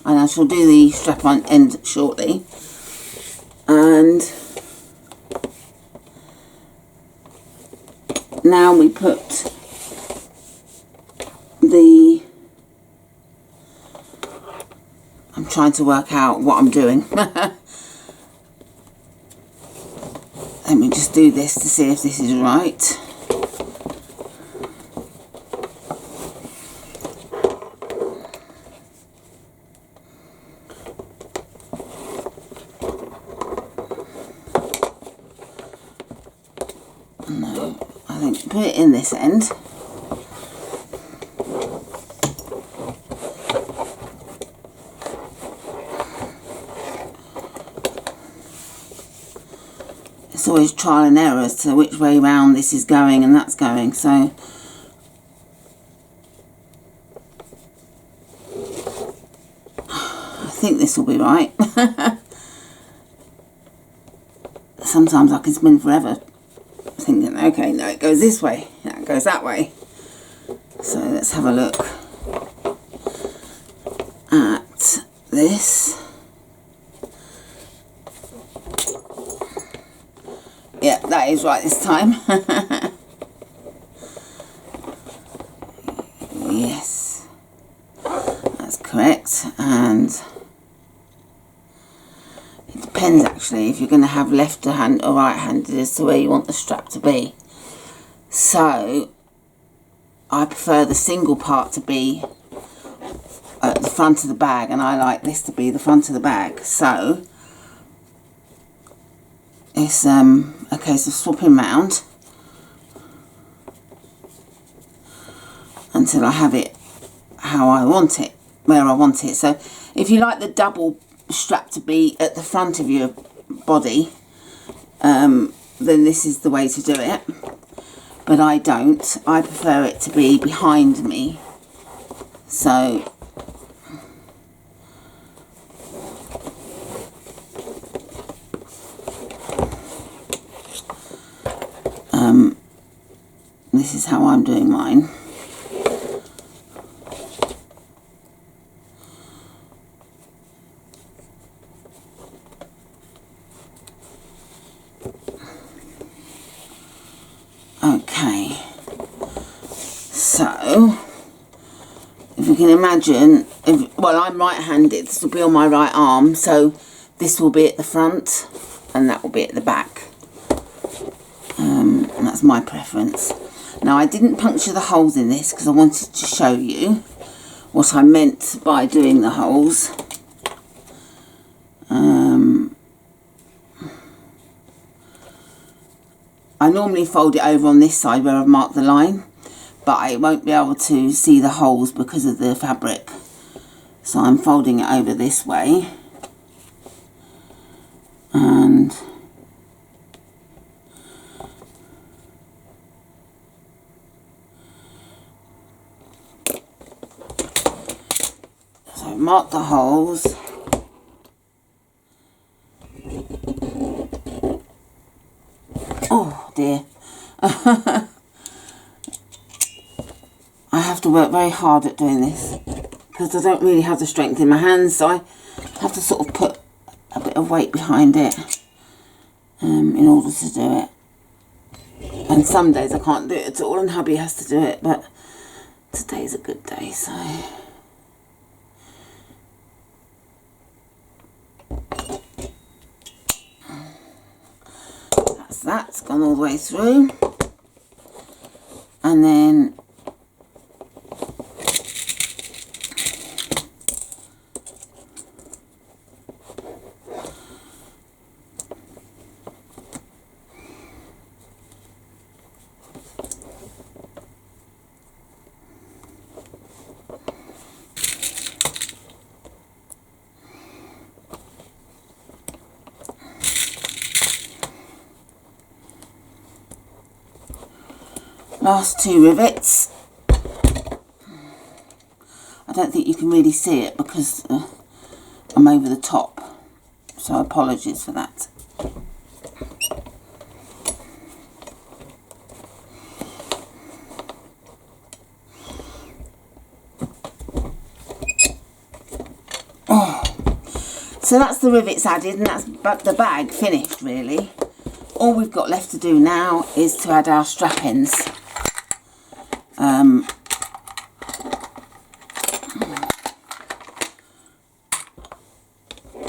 and I shall do the strap on end shortly. And now we put the, I'm trying to work out what I'm doing. Let me just do this to see if this is right. No, I think put it in this end. It's always trial and error as to which way round this is going and that's going, so I think this will be right. Sometimes I can spin forever thinking, okay, no, it goes this way, that goes that way. So let's have a look at this. Yeah, that is right this time. Yes, that's correct. And it depends actually if you're going to have left hand or right handed as to where you want the strap to be. So I prefer the single part to be at the front of the bag, and I like this to be the front of the bag. So it's a case of swapping round until I have it how I want it, where I want it. So if you like the double strap to be at the front of your body, then this is the way to do it. But I don't. I prefer it to be behind me. So this is how I'm doing mine. Okay, so if you can imagine, well, I'm right-handed, this will be on my right arm, so this will be at the front and that will be at the back. And that's my preference. Now, I didn't puncture the holes in this because I wanted to show you what I meant by doing the holes. I normally fold it over on this side where I've marked the line, but I won't be able to see the holes because of the fabric. So I'm folding it over this way. And so mark the holes. Oh dear. I have to work very hard at doing this because I don't really have the strength in my hands, so I have to sort of put a bit of weight behind it in order to do it. And some days I can't do it at all and hubby has to do it, but today's a good day, so that's gone all the way through. And then Last 2 rivets. I don't think you can really see it because I'm over the top, so apologies for that. So that's the rivets added, and that's the bag finished really. All we've got left to do now is to add our strappings.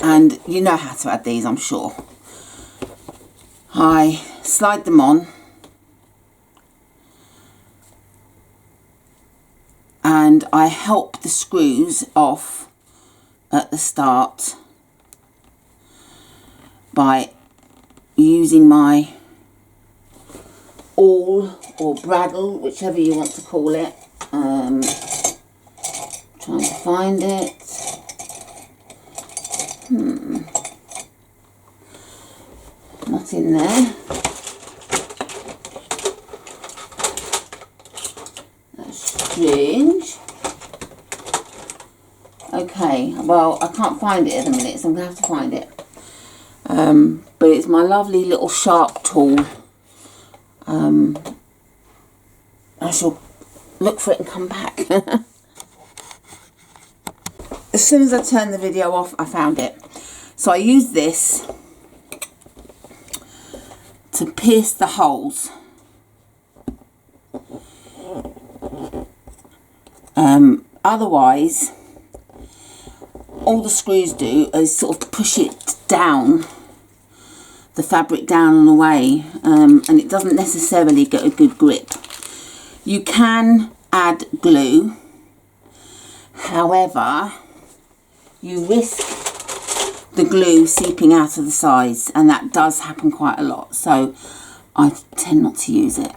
And you know how to add these, I'm sure. I slide them on, and I help the screws off at the start by using my awl or braggle, whichever you want to call it. Trying to find it. Not in there. That's strange. Okay, well, I can't find it at the minute, so I'm going to have to find it. But it's my lovely little sharp tool. I shall look for it and come back. As soon as I turned the video off, I found it. So I use this to pierce the holes. Otherwise, all the screws do is sort of push it down, the fabric down and away, and it doesn't necessarily get a good grip. You can add glue, however, you risk the glue seeping out of the sides, and that does happen quite a lot, so I tend not to use it.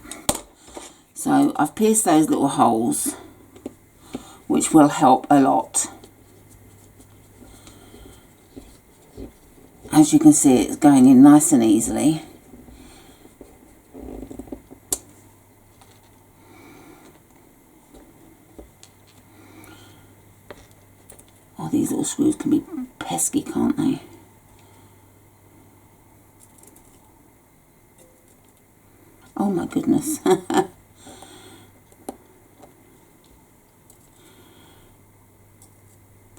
So I've pierced those little holes, which will help a lot. As you can see, it's going in nice and easily. Oh, these little screws can be pesky, can't they? Oh my goodness.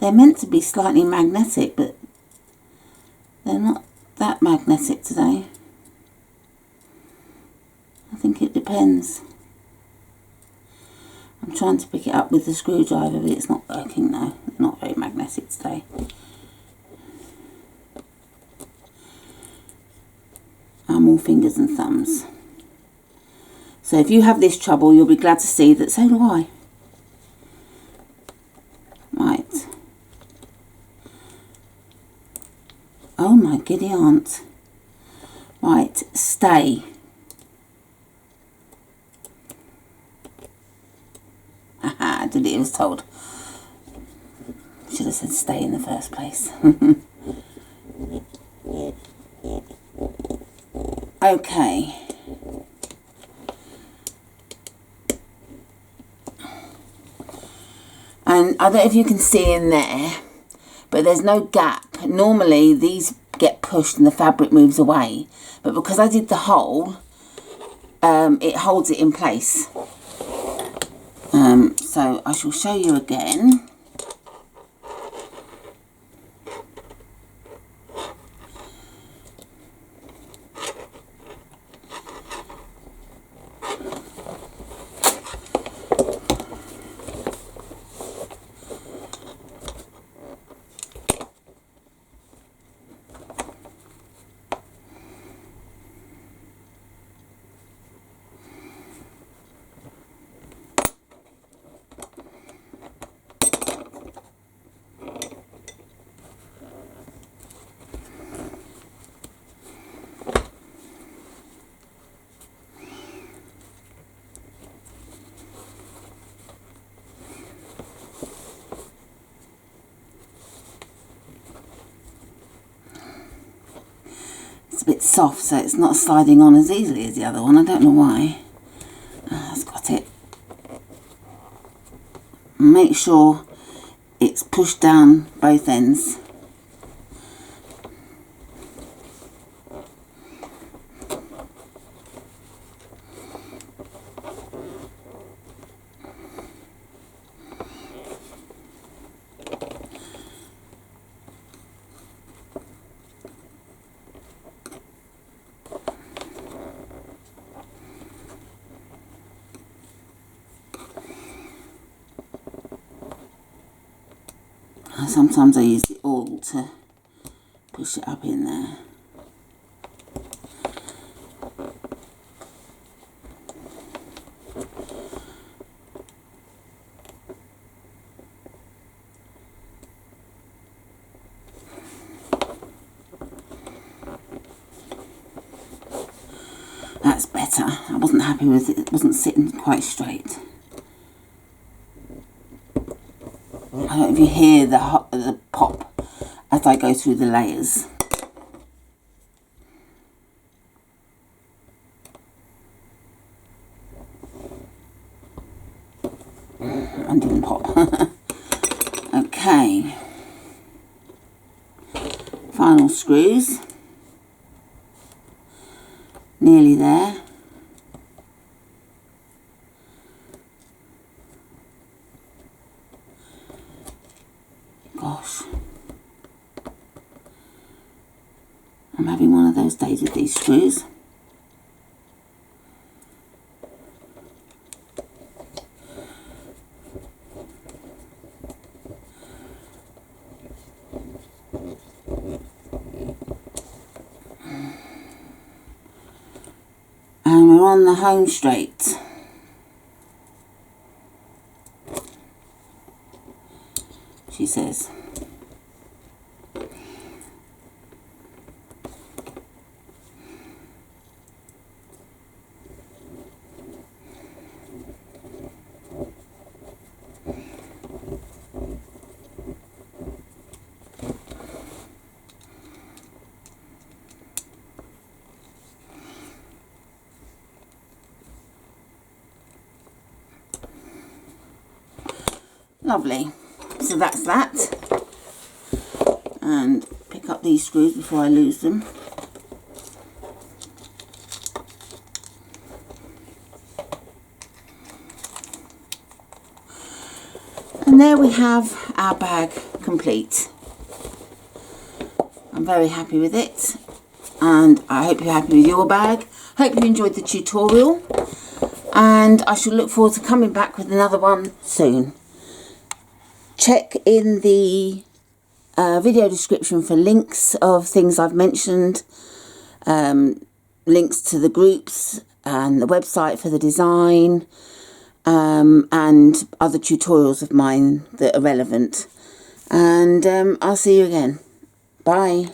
They're meant to be slightly magnetic, but they're not that magnetic today. I think it depends. I'm trying to pick it up with the screwdriver, but it's not working now. It's not very magnetic today. I'm all fingers and thumbs. So if you have this trouble, you'll be glad to see that so do I. Right. Oh my giddy aunt. Right, stay. Haha, I did it, I was told. Should have said stay in the first place. Okay. And I don't know if you can see in there, but there's no gap. Normally these get pushed and the fabric moves away, but because I did the hole, it holds it in place. So I shall show you again. It's a bit soft, so it's not sliding on as easily as the other one. I don't know why. That's quite and make sure it's pushed down both ends. Sometimes I use the oil to push it up in there. That's better. I wasn't happy with it. It wasn't sitting quite straight. I don't know if you hear the pop as I go through the layers. And didn't pop. Okay. Final screws. Nearly there. Gosh, I'm having one of those days with these screws. And we're on the home straight. She says. Lovely. So that's that. And pick up these screws before I lose them. And there we have our bag complete. I'm very happy with it, and I hope you're happy with your bag. Hope you enjoyed the tutorial, and I shall look forward to coming back with another one soon. Check in the video description for links of things I've mentioned, links to the groups and the website for the design, and other tutorials of mine that are relevant. And I'll see you again. Bye.